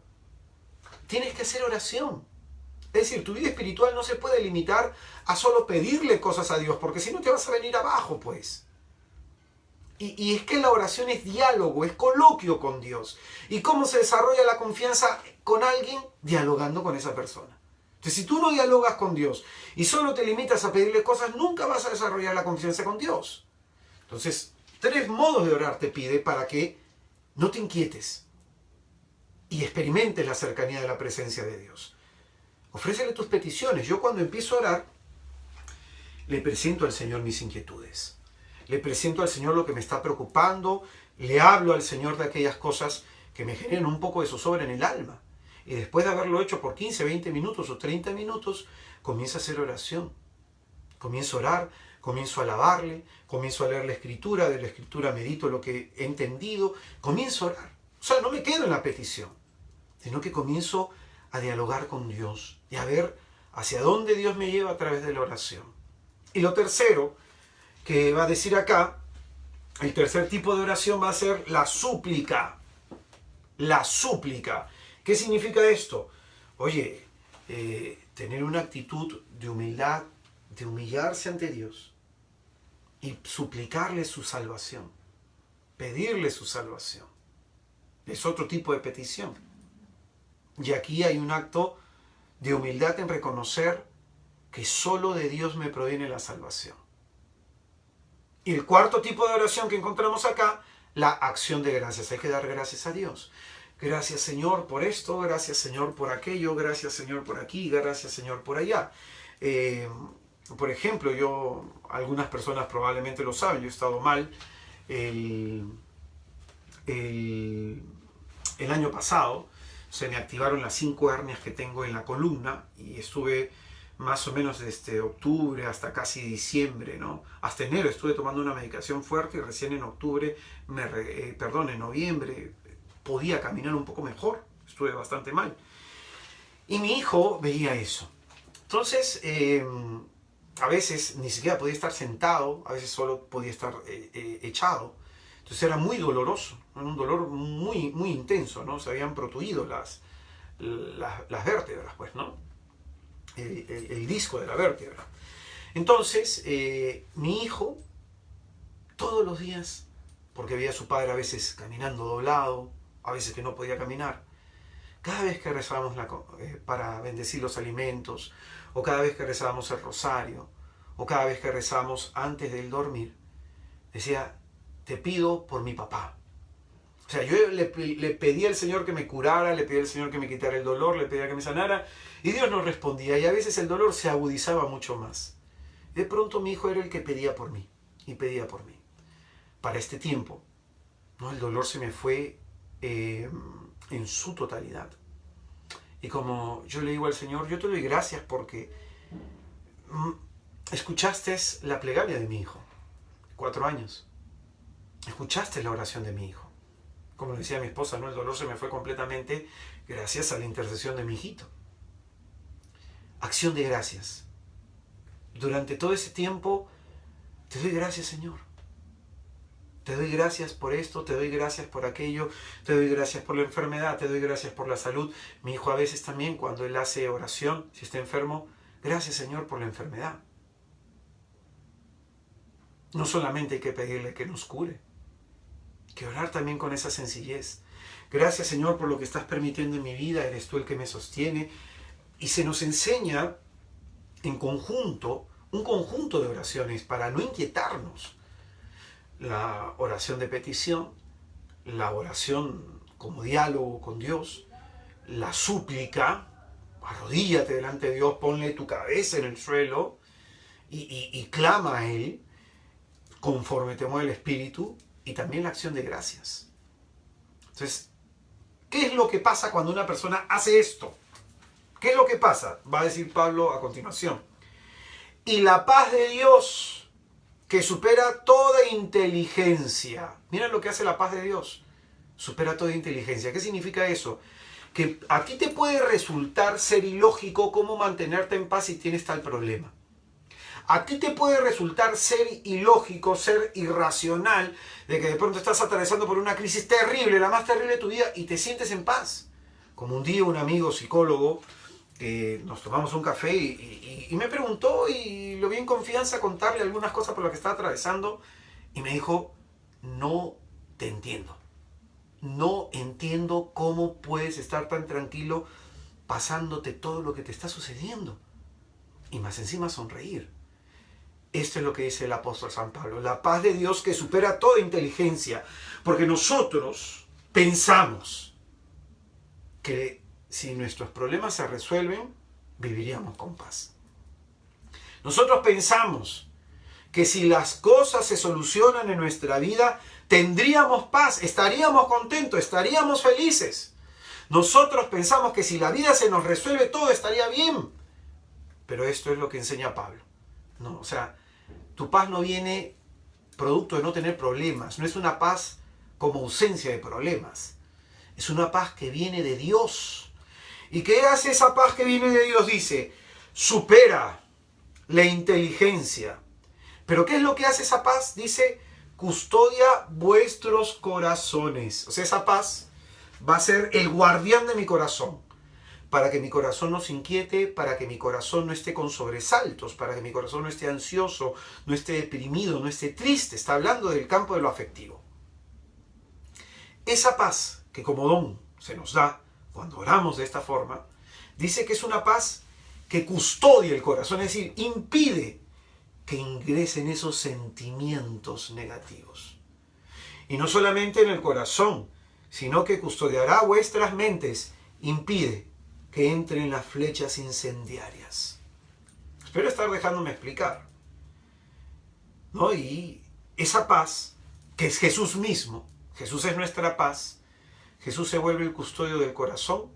tienes que hacer oración. Es decir, tu vida espiritual no se puede limitar a solo pedirle cosas a Dios, porque si no te vas a venir abajo, pues. Y es que la oración es diálogo, es coloquio con Dios. ¿Y cómo se desarrolla la confianza con alguien? Dialogando con esa persona. Entonces, si tú no dialogas con Dios y solo te limitas a pedirle cosas, nunca vas a desarrollar la confianza con Dios. Entonces, 3 modos de orar te pide para que no te inquietes y experimentes la cercanía de la presencia de Dios. Ofrécele tus peticiones. Yo cuando empiezo a orar, le presento al Señor mis inquietudes. Le presento al Señor lo que me está preocupando. Le hablo al Señor de aquellas cosas que me generan un poco de zozobra en el alma. Y después de haberlo hecho por 15, 20 minutos o 30 minutos, comienzo a hacer oración. Comienzo a orar, comienzo a alabarle, comienzo a leer la Escritura, de la Escritura medito lo que he entendido, comienzo a orar. O sea, no me quedo en la petición, sino que comienzo a dialogar con Dios y a ver hacia dónde Dios me lleva a través de la oración. Y lo tercero que va a decir acá, el tercer tipo de oración va a ser la súplica. La súplica. ¿Qué significa esto? Oye, tener una actitud de humildad, de humillarse ante Dios y suplicarle su salvación, pedirle su salvación. Es otro tipo de petición. Y aquí hay un acto de humildad en reconocer que solo de Dios me proviene la salvación. Y el cuarto tipo de oración que encontramos acá, la acción de gracias. Hay que dar gracias a Dios. Gracias Señor por esto, gracias Señor por aquello, gracias Señor por aquí, gracias Señor por allá. Por ejemplo, algunas personas probablemente lo saben, yo he estado mal el año pasado, se me activaron las 5 hernias que tengo en la columna y estuve más o menos desde octubre hasta casi diciembre, ¿no? Hasta enero estuve tomando una medicación fuerte y recién en octubre, en noviembre podía caminar un poco mejor, estuve bastante mal. Y mi hijo veía eso. Entonces, a veces ni siquiera podía estar sentado, a veces solo podía estar echado. Entonces era muy doloroso, un dolor muy, muy intenso, ¿no? Se habían protuido las vértebras, pues, ¿no? El disco de la vértebra. Entonces, mi hijo, todos los días, porque veía a su padre a veces caminando doblado, a veces que no podía caminar, cada vez que rezábamos para bendecir los alimentos, o cada vez que rezábamos el rosario, o cada vez que rezábamos antes del dormir, decía, te pido por mi papá. O sea, yo le pedí al Señor que me curara, le pedí al Señor que me quitara el dolor, le pedía que me sanara, y Dios no respondía, y a veces el dolor se agudizaba mucho más. De pronto mi hijo era el que pedía por mí, y pedía por mí. Para este tiempo, ¿no? El dolor se me fue en su totalidad. Y como yo le digo al Señor, yo te doy gracias porque escuchaste la plegaria de mi hijo, 4 años. Escuchaste la oración de mi hijo. Como decía mi esposa, ¿no? El dolor se me fue completamente gracias a la intercesión de mi hijito. Acción de gracias. Durante todo ese tiempo, te doy gracias, Señor. Te doy gracias por esto, te doy gracias por aquello, te doy gracias por la enfermedad, te doy gracias por la salud. Mi hijo a veces también, cuando él hace oración, si está enfermo, gracias, Señor, por la enfermedad. No solamente hay que pedirle que nos cure, que orar también con esa sencillez. Gracias, Señor, por lo que estás permitiendo en mi vida, eres tú el que me sostiene. Y se nos enseña en conjunto, un conjunto de oraciones para no inquietarnos. La oración de petición, la oración como diálogo con Dios, la súplica, arrodíllate delante de Dios, ponle tu cabeza en el suelo y clama a Él conforme te mueve el Espíritu, y también la acción de gracias. Entonces, ¿qué es lo que pasa cuando una persona hace esto? ¿Qué es lo que pasa? Va a decir Pablo a continuación. Y la paz de Dios, que supera toda inteligencia. Miren lo que hace la paz de Dios. Supera toda inteligencia. ¿Qué significa eso? Que a ti te puede resultar ser ilógico cómo mantenerte en paz si tienes tal problema. A ti te puede resultar ser ilógico, ser irracional, de que de pronto estás atravesando por una crisis terrible, la más terrible de tu vida, y te sientes en paz. Como un día un amigo psicólogo, nos tomamos un café y me preguntó, y lo vi en confianza, contarle algunas cosas por las que estaba atravesando, y me dijo, no te entiendo. No entiendo cómo puedes estar tan tranquilo pasándote todo lo que te está sucediendo. Y más encima sonreír. Esto es lo que dice el apóstol San Pablo. La paz de Dios que supera toda inteligencia. Porque nosotros pensamos que si nuestros problemas se resuelven, viviríamos con paz. Nosotros pensamos que si las cosas se solucionan en nuestra vida, tendríamos paz, estaríamos contentos, estaríamos felices. Nosotros pensamos que si la vida se nos resuelve, todo estaría bien. Pero esto es lo que enseña Pablo. No, o sea, tu paz no viene producto de no tener problemas. No es una paz como ausencia de problemas. Es una paz que viene de Dios. ¿Y qué hace esa paz que viene de Dios? Dice, supera la inteligencia. ¿Pero qué es lo que hace esa paz? Dice, custodia vuestros corazones. O sea, esa paz va a ser el guardián de mi corazón. Para que mi corazón no se inquiete, para que mi corazón no esté con sobresaltos, para que mi corazón no esté ansioso, no esté deprimido, no esté triste. Está hablando del campo de lo afectivo. Esa paz que como don se nos da cuando oramos de esta forma, dice que es una paz que custodia el corazón, es decir, impide que ingresen esos sentimientos negativos. Y no solamente en el corazón, sino que custodiará vuestras mentes, impide que entren las flechas incendiarias. Espero estar dejándome explicar. ¿No? Y esa paz, que es Jesús mismo, Jesús es nuestra paz, Jesús se vuelve el custodio del corazón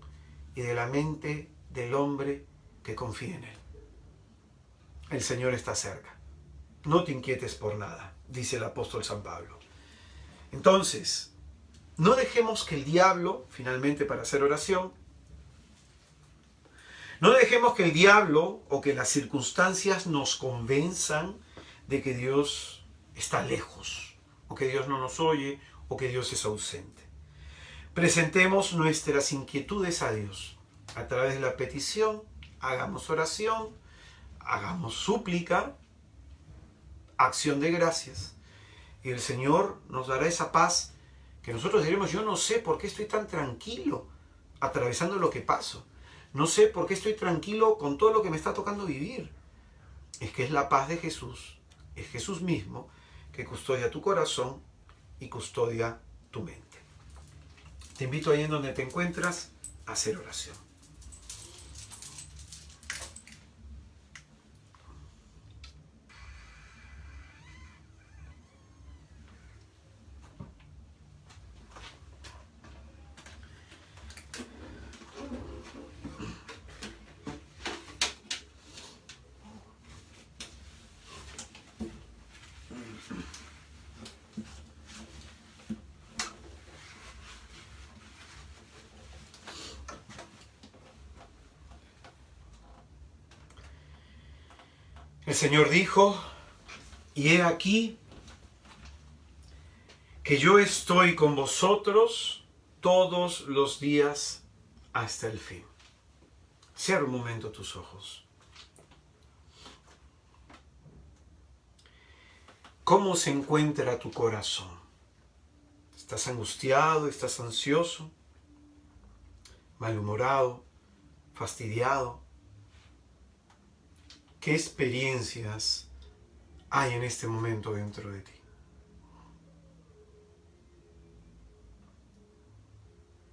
y de la mente del hombre que confía en Él. El Señor está cerca. No te inquietes por nada, dice el apóstol San Pablo. Entonces, no dejemos que el diablo, finalmente para hacer oración, no dejemos que el diablo o que las circunstancias nos convenzan de que Dios está lejos, o que Dios no nos oye, o que Dios es ausente. Presentemos nuestras inquietudes a Dios. A través de la petición, hagamos oración, hagamos súplica, acción de gracias. Y el Señor nos dará esa paz que nosotros diremos, yo no sé por qué estoy tan tranquilo atravesando lo que paso. No sé por qué estoy tranquilo con todo lo que me está tocando vivir. Es que es la paz de Jesús, es Jesús mismo que custodia tu corazón y custodia tu mente. Te invito ahí en donde te encuentras a hacer oración. El Señor dijo, y he aquí que yo estoy con vosotros todos los días hasta el fin. Cierra un momento tus ojos. ¿Cómo se encuentra tu corazón? ¿Estás angustiado? ¿Estás ansioso? ¿Malhumorado? ¿Fastidiado? ¿Qué experiencias hay en este momento dentro de ti?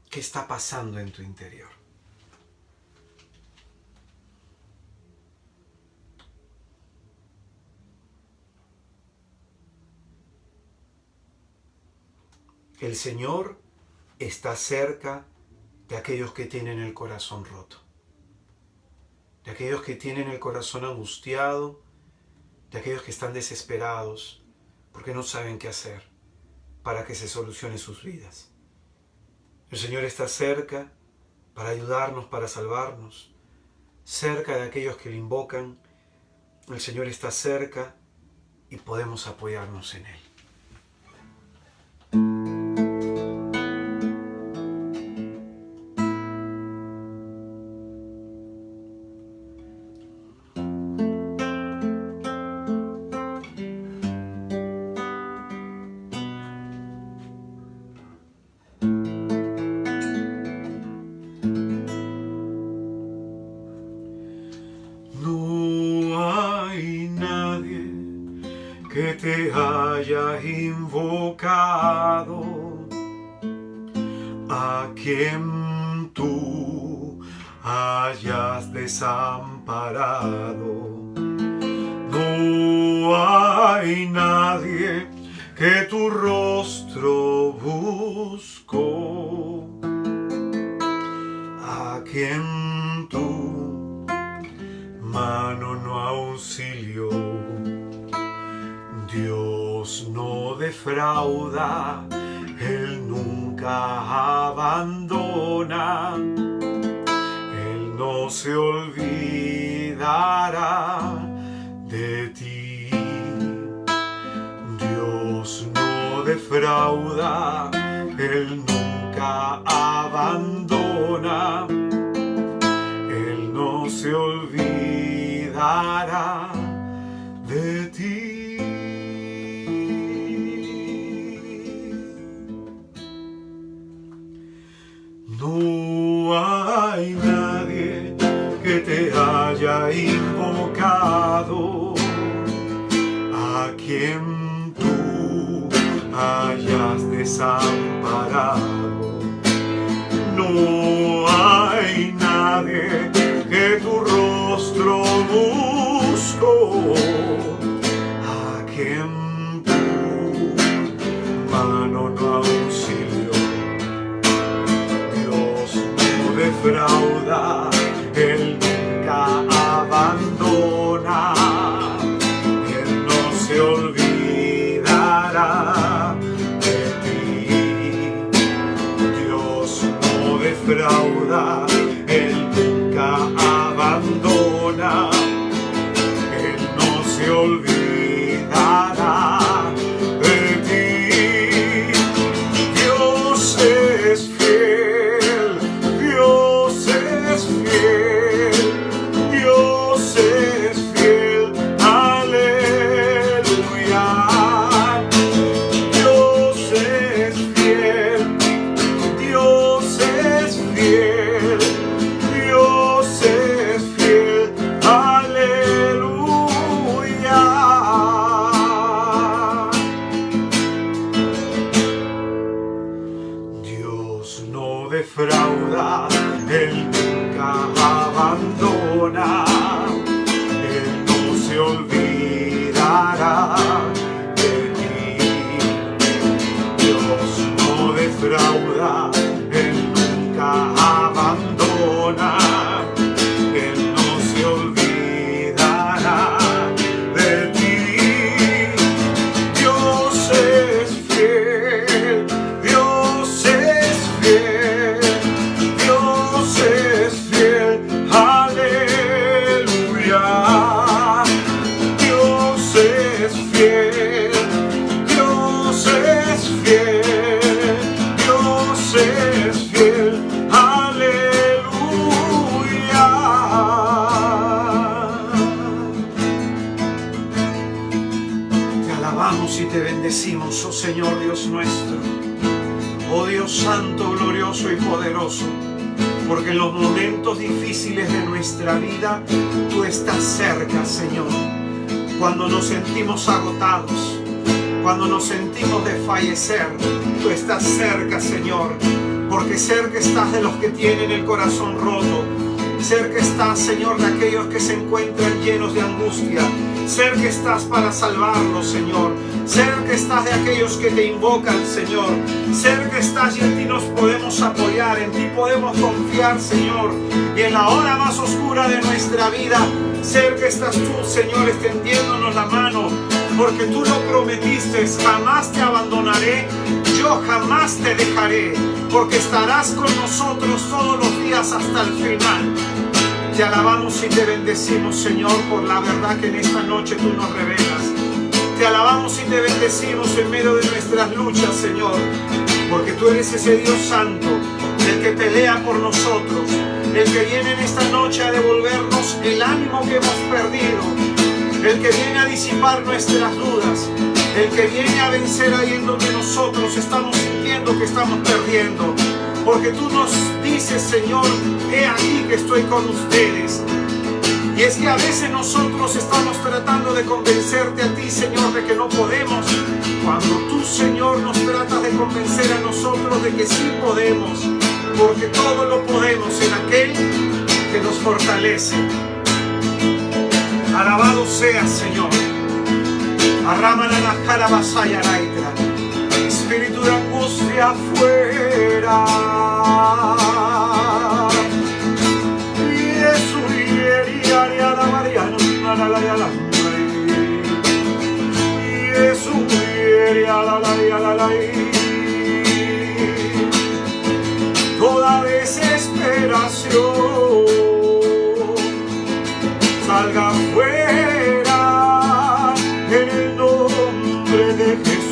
¿Qué está pasando en tu interior? El Señor está cerca de aquellos que tienen el corazón roto, de aquellos que tienen el corazón angustiado, de aquellos que están desesperados porque no saben qué hacer para que se solucionen sus vidas. El Señor está cerca para ayudarnos, para salvarnos, cerca de aquellos que le invocan. El Señor está cerca y podemos apoyarnos en Él. que te haya invocado, a quien tú hayas desamparado. No hay nadie que tu rostro buscó, a quien tu mano no auxilió. Dios no defrauda, Él nunca abandona, Él no se olvidará de ti. Dios no defrauda, Él nunca abandona, Él no se olvidará de ti. No hay nadie que te haya invocado, a quien tú hayas desamparado. No hay nadie que tu rostro buscó, a quien tu mano no auxilió. Defrauda, Él nunca abandona, Él no se olvidará de ti. Dios no defrauda, Él nunca abandona, Él no se olvidará de ti. Dios es fiel, Dios es fiel, aleluya. Dios es fiel, Dios es fiel, Dios es fiel, aleluya. Dios no defrauda, Él nunca abandona, Él no se olvidará de ti. Dios no defrauda, Él nunca abandona, Él no se olvidará de ti. Dios es fiel, Dios es fiel, Dios es fiel, aleluya. Dios es fiel, Dios es fiel, Dios es fiel, aleluya. Te alabamos y te bendecimos, oh Señor Dios nuestro, oh Dios santo, glorioso y poderoso, porque en los momentos difíciles de nuestra vida tú estás cerca, Señor. Cuando nos sentimos agotados, cuando nos sentimos desfallecer, tú estás cerca, Señor, porque cerca estás de los que tienen el corazón roto. Cerca estás, Señor, de aquellos que se encuentran llenos de angustia. Cerca estás para salvarlos, Señor. Cerca estás de aquellos que te invocan, Señor. Cerca estás y en ti nos podemos apoyar, en ti podemos confiar, Señor. Y en la hora más oscura de nuestra vida, cerca estás tú, Señor, extendiéndonos la mano, porque tú lo prometiste: jamás te abandonaré, yo jamás te dejaré, porque estarás con nosotros todos los días hasta el final. Te alabamos y te bendecimos, Señor, por la verdad que en esta noche tú nos revelas. Te alabamos y te bendecimos en medio de nuestras luchas, Señor, porque tú eres ese Dios santo, el que pelea por nosotros, el que viene en esta noche a devolvernos el ánimo que hemos perdido, el que viene a disipar nuestras dudas, el que viene a vencer ahí en donde nosotros estamos sintiendo que estamos perdiendo. Porque tú nos dices, Señor, he aquí que estoy con ustedes. Y es que a veces nosotros estamos tratando de convencerte a ti, Señor, de que no podemos, cuando tú, Señor, nos tratas de convencer a nosotros de que sí podemos, porque todo lo podemos en aquel que nos fortalece. Alabado seas, Señor. Espíritu de angustia fuera. Toda desesperación salga fuera en el nombre de Jesús.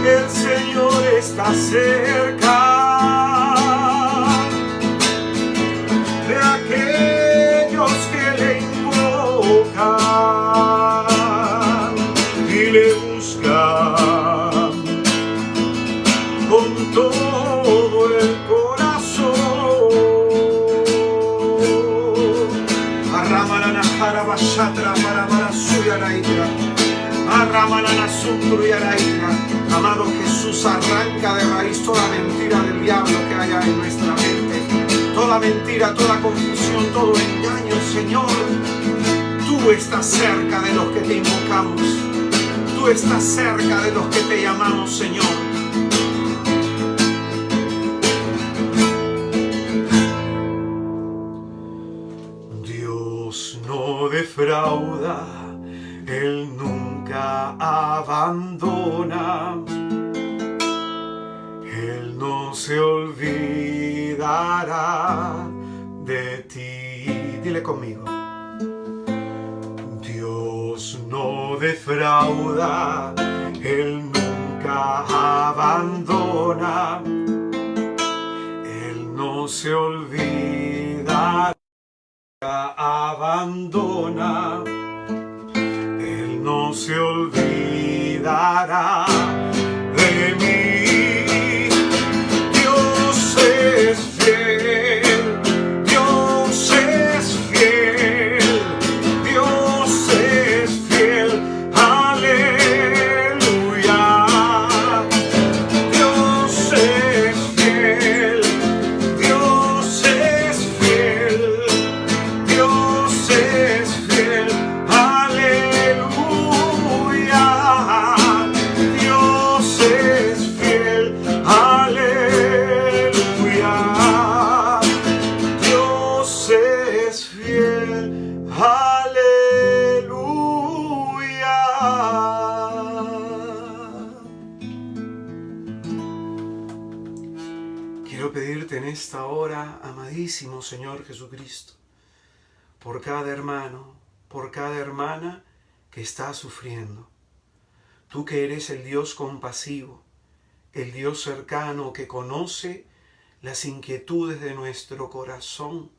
El Señor está cerca de aquellos que le invocan y le buscan con todo el corazón. Arramalanajara Bashatra para Suya Laitra. Amado Jesús, arranca de raíz toda mentira del diablo que haya en nuestra mente, toda mentira, toda confusión, todo engaño, Señor. Tú estás cerca de los que te invocamos, tú estás cerca de los que te llamamos, Señor. Dios no defrauda, Él nunca abandona, Él no se olvidará de ti. Dile conmigo. Dios no defrauda, Él nunca abandona, Él no se olvidará, abandona. No se olvidará de mí. Dios es fiel, Dios es fiel, Dios es fiel, aleluya. Dios es fiel, Dios es fiel, Dios es fiel, aleluya. Dios es fiel, aleluya. Dios es fiel, aleluya. Quiero pedirte en esta hora, amadísimo Señor Jesucristo, por cada hermano, por cada hermana que está sufriendo. Tú que eres el Dios compasivo, el Dios cercano que conoce las inquietudes de nuestro corazón,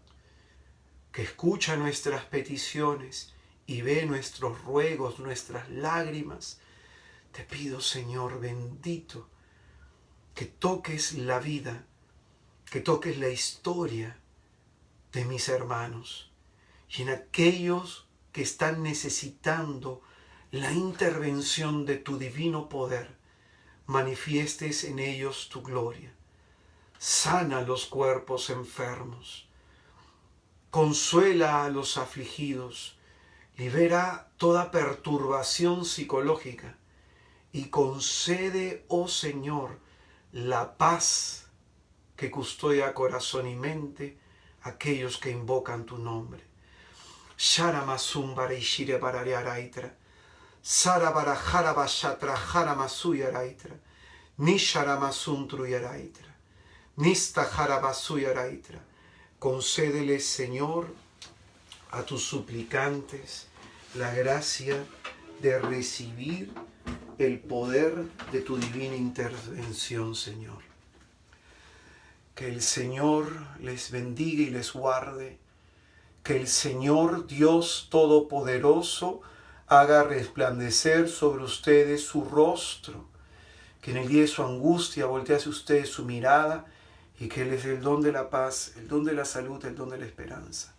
que escucha nuestras peticiones y ve nuestros ruegos, nuestras lágrimas. Te pido, Señor bendito, que toques la vida, que toques la historia de mis hermanos y en aquellos que están necesitando la intervención de tu divino poder, manifiestes en ellos tu gloria. Sana los cuerpos enfermos, consuela a los afligidos, libera toda perturbación psicológica y concede, oh Señor, la paz que custodia corazón y mente a aquellos que invocan tu nombre. Sharamasum Barishire Barariaraitra, Sarabara Harabashatra Haramasuyaraitra, Nisharamasun Truyaraitra, Nista Harabasuyaraitra. Concédele, Señor, a tus suplicantes la gracia de recibir el poder de tu divina intervención, Señor. Que el Señor les bendiga y les guarde. Que el Señor Dios Todopoderoso haga resplandecer sobre ustedes su rostro, que en el día de su angustia voltee hacia ustedes su mirada y que Él es el don de la paz, el don de la salud, el don de la esperanza.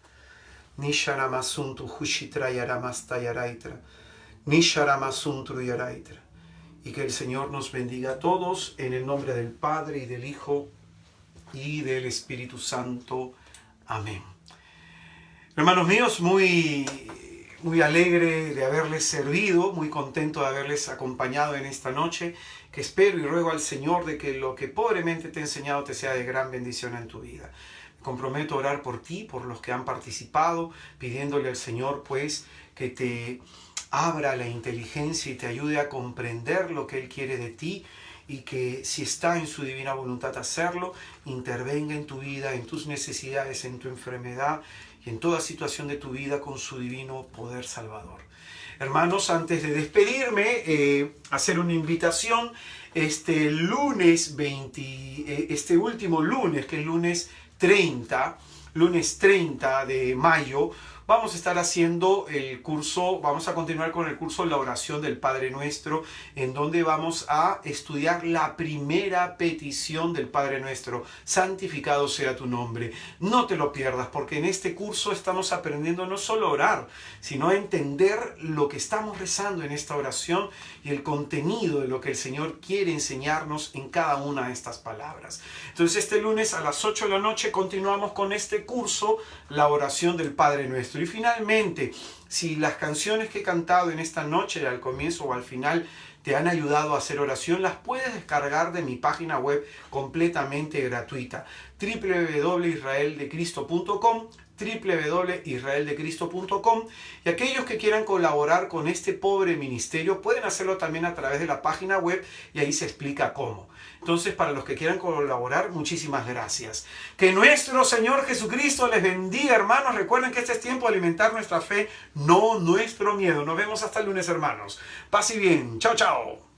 Nisharamasuntu Hushitra Yaramasta Yaraitra, Nisharamasuntu Yaraitra. Y que el Señor nos bendiga a todos en el nombre del Padre y del Hijo y del Espíritu Santo. Amén. Hermanos míos, muy alegre de haberles servido, muy contento de haberles acompañado en esta noche, que espero y ruego al Señor de que lo que pobremente te he enseñado te sea de gran bendición en tu vida. Me comprometo a orar por ti, por los que han participado, pidiéndole al Señor pues que te abra la inteligencia y te ayude a comprender lo que Él quiere de ti, y que si está en su divina voluntad hacerlo, intervenga en tu vida, en tus necesidades, en tu enfermedad y en toda situación de tu vida con su divino poder salvador. Hermanos, antes de despedirme, hacer una invitación. Este último lunes, que es lunes 30 de mayo, vamos a estar haciendo el curso, vamos a continuar con el curso La Oración del Padre Nuestro, en donde vamos a estudiar la primera petición del Padre Nuestro: santificado sea tu nombre. No te lo pierdas, porque en este curso estamos aprendiendo no solo a orar, sino a entender lo que estamos rezando en esta oración y el contenido de lo que el Señor quiere enseñarnos en cada una de estas palabras. Entonces este lunes a las 8 de la noche continuamos con este curso, La Oración del Padre Nuestro. Y finalmente, si las canciones que he cantado en esta noche, al comienzo o al final, te han ayudado a hacer oración, las puedes descargar de mi página web completamente gratuita, www.israeldecristo.com, www.israeldecristo.com. Y aquellos que quieran colaborar con este pobre ministerio pueden hacerlo también a través de la página web, y ahí se explica cómo. Entonces, para los que quieran colaborar, muchísimas gracias. Que nuestro Señor Jesucristo les bendiga, hermanos. Recuerden que este es tiempo de alimentar nuestra fe, no nuestro miedo. Nos vemos hasta el lunes, hermanos. Paz y bien. Chao, chao.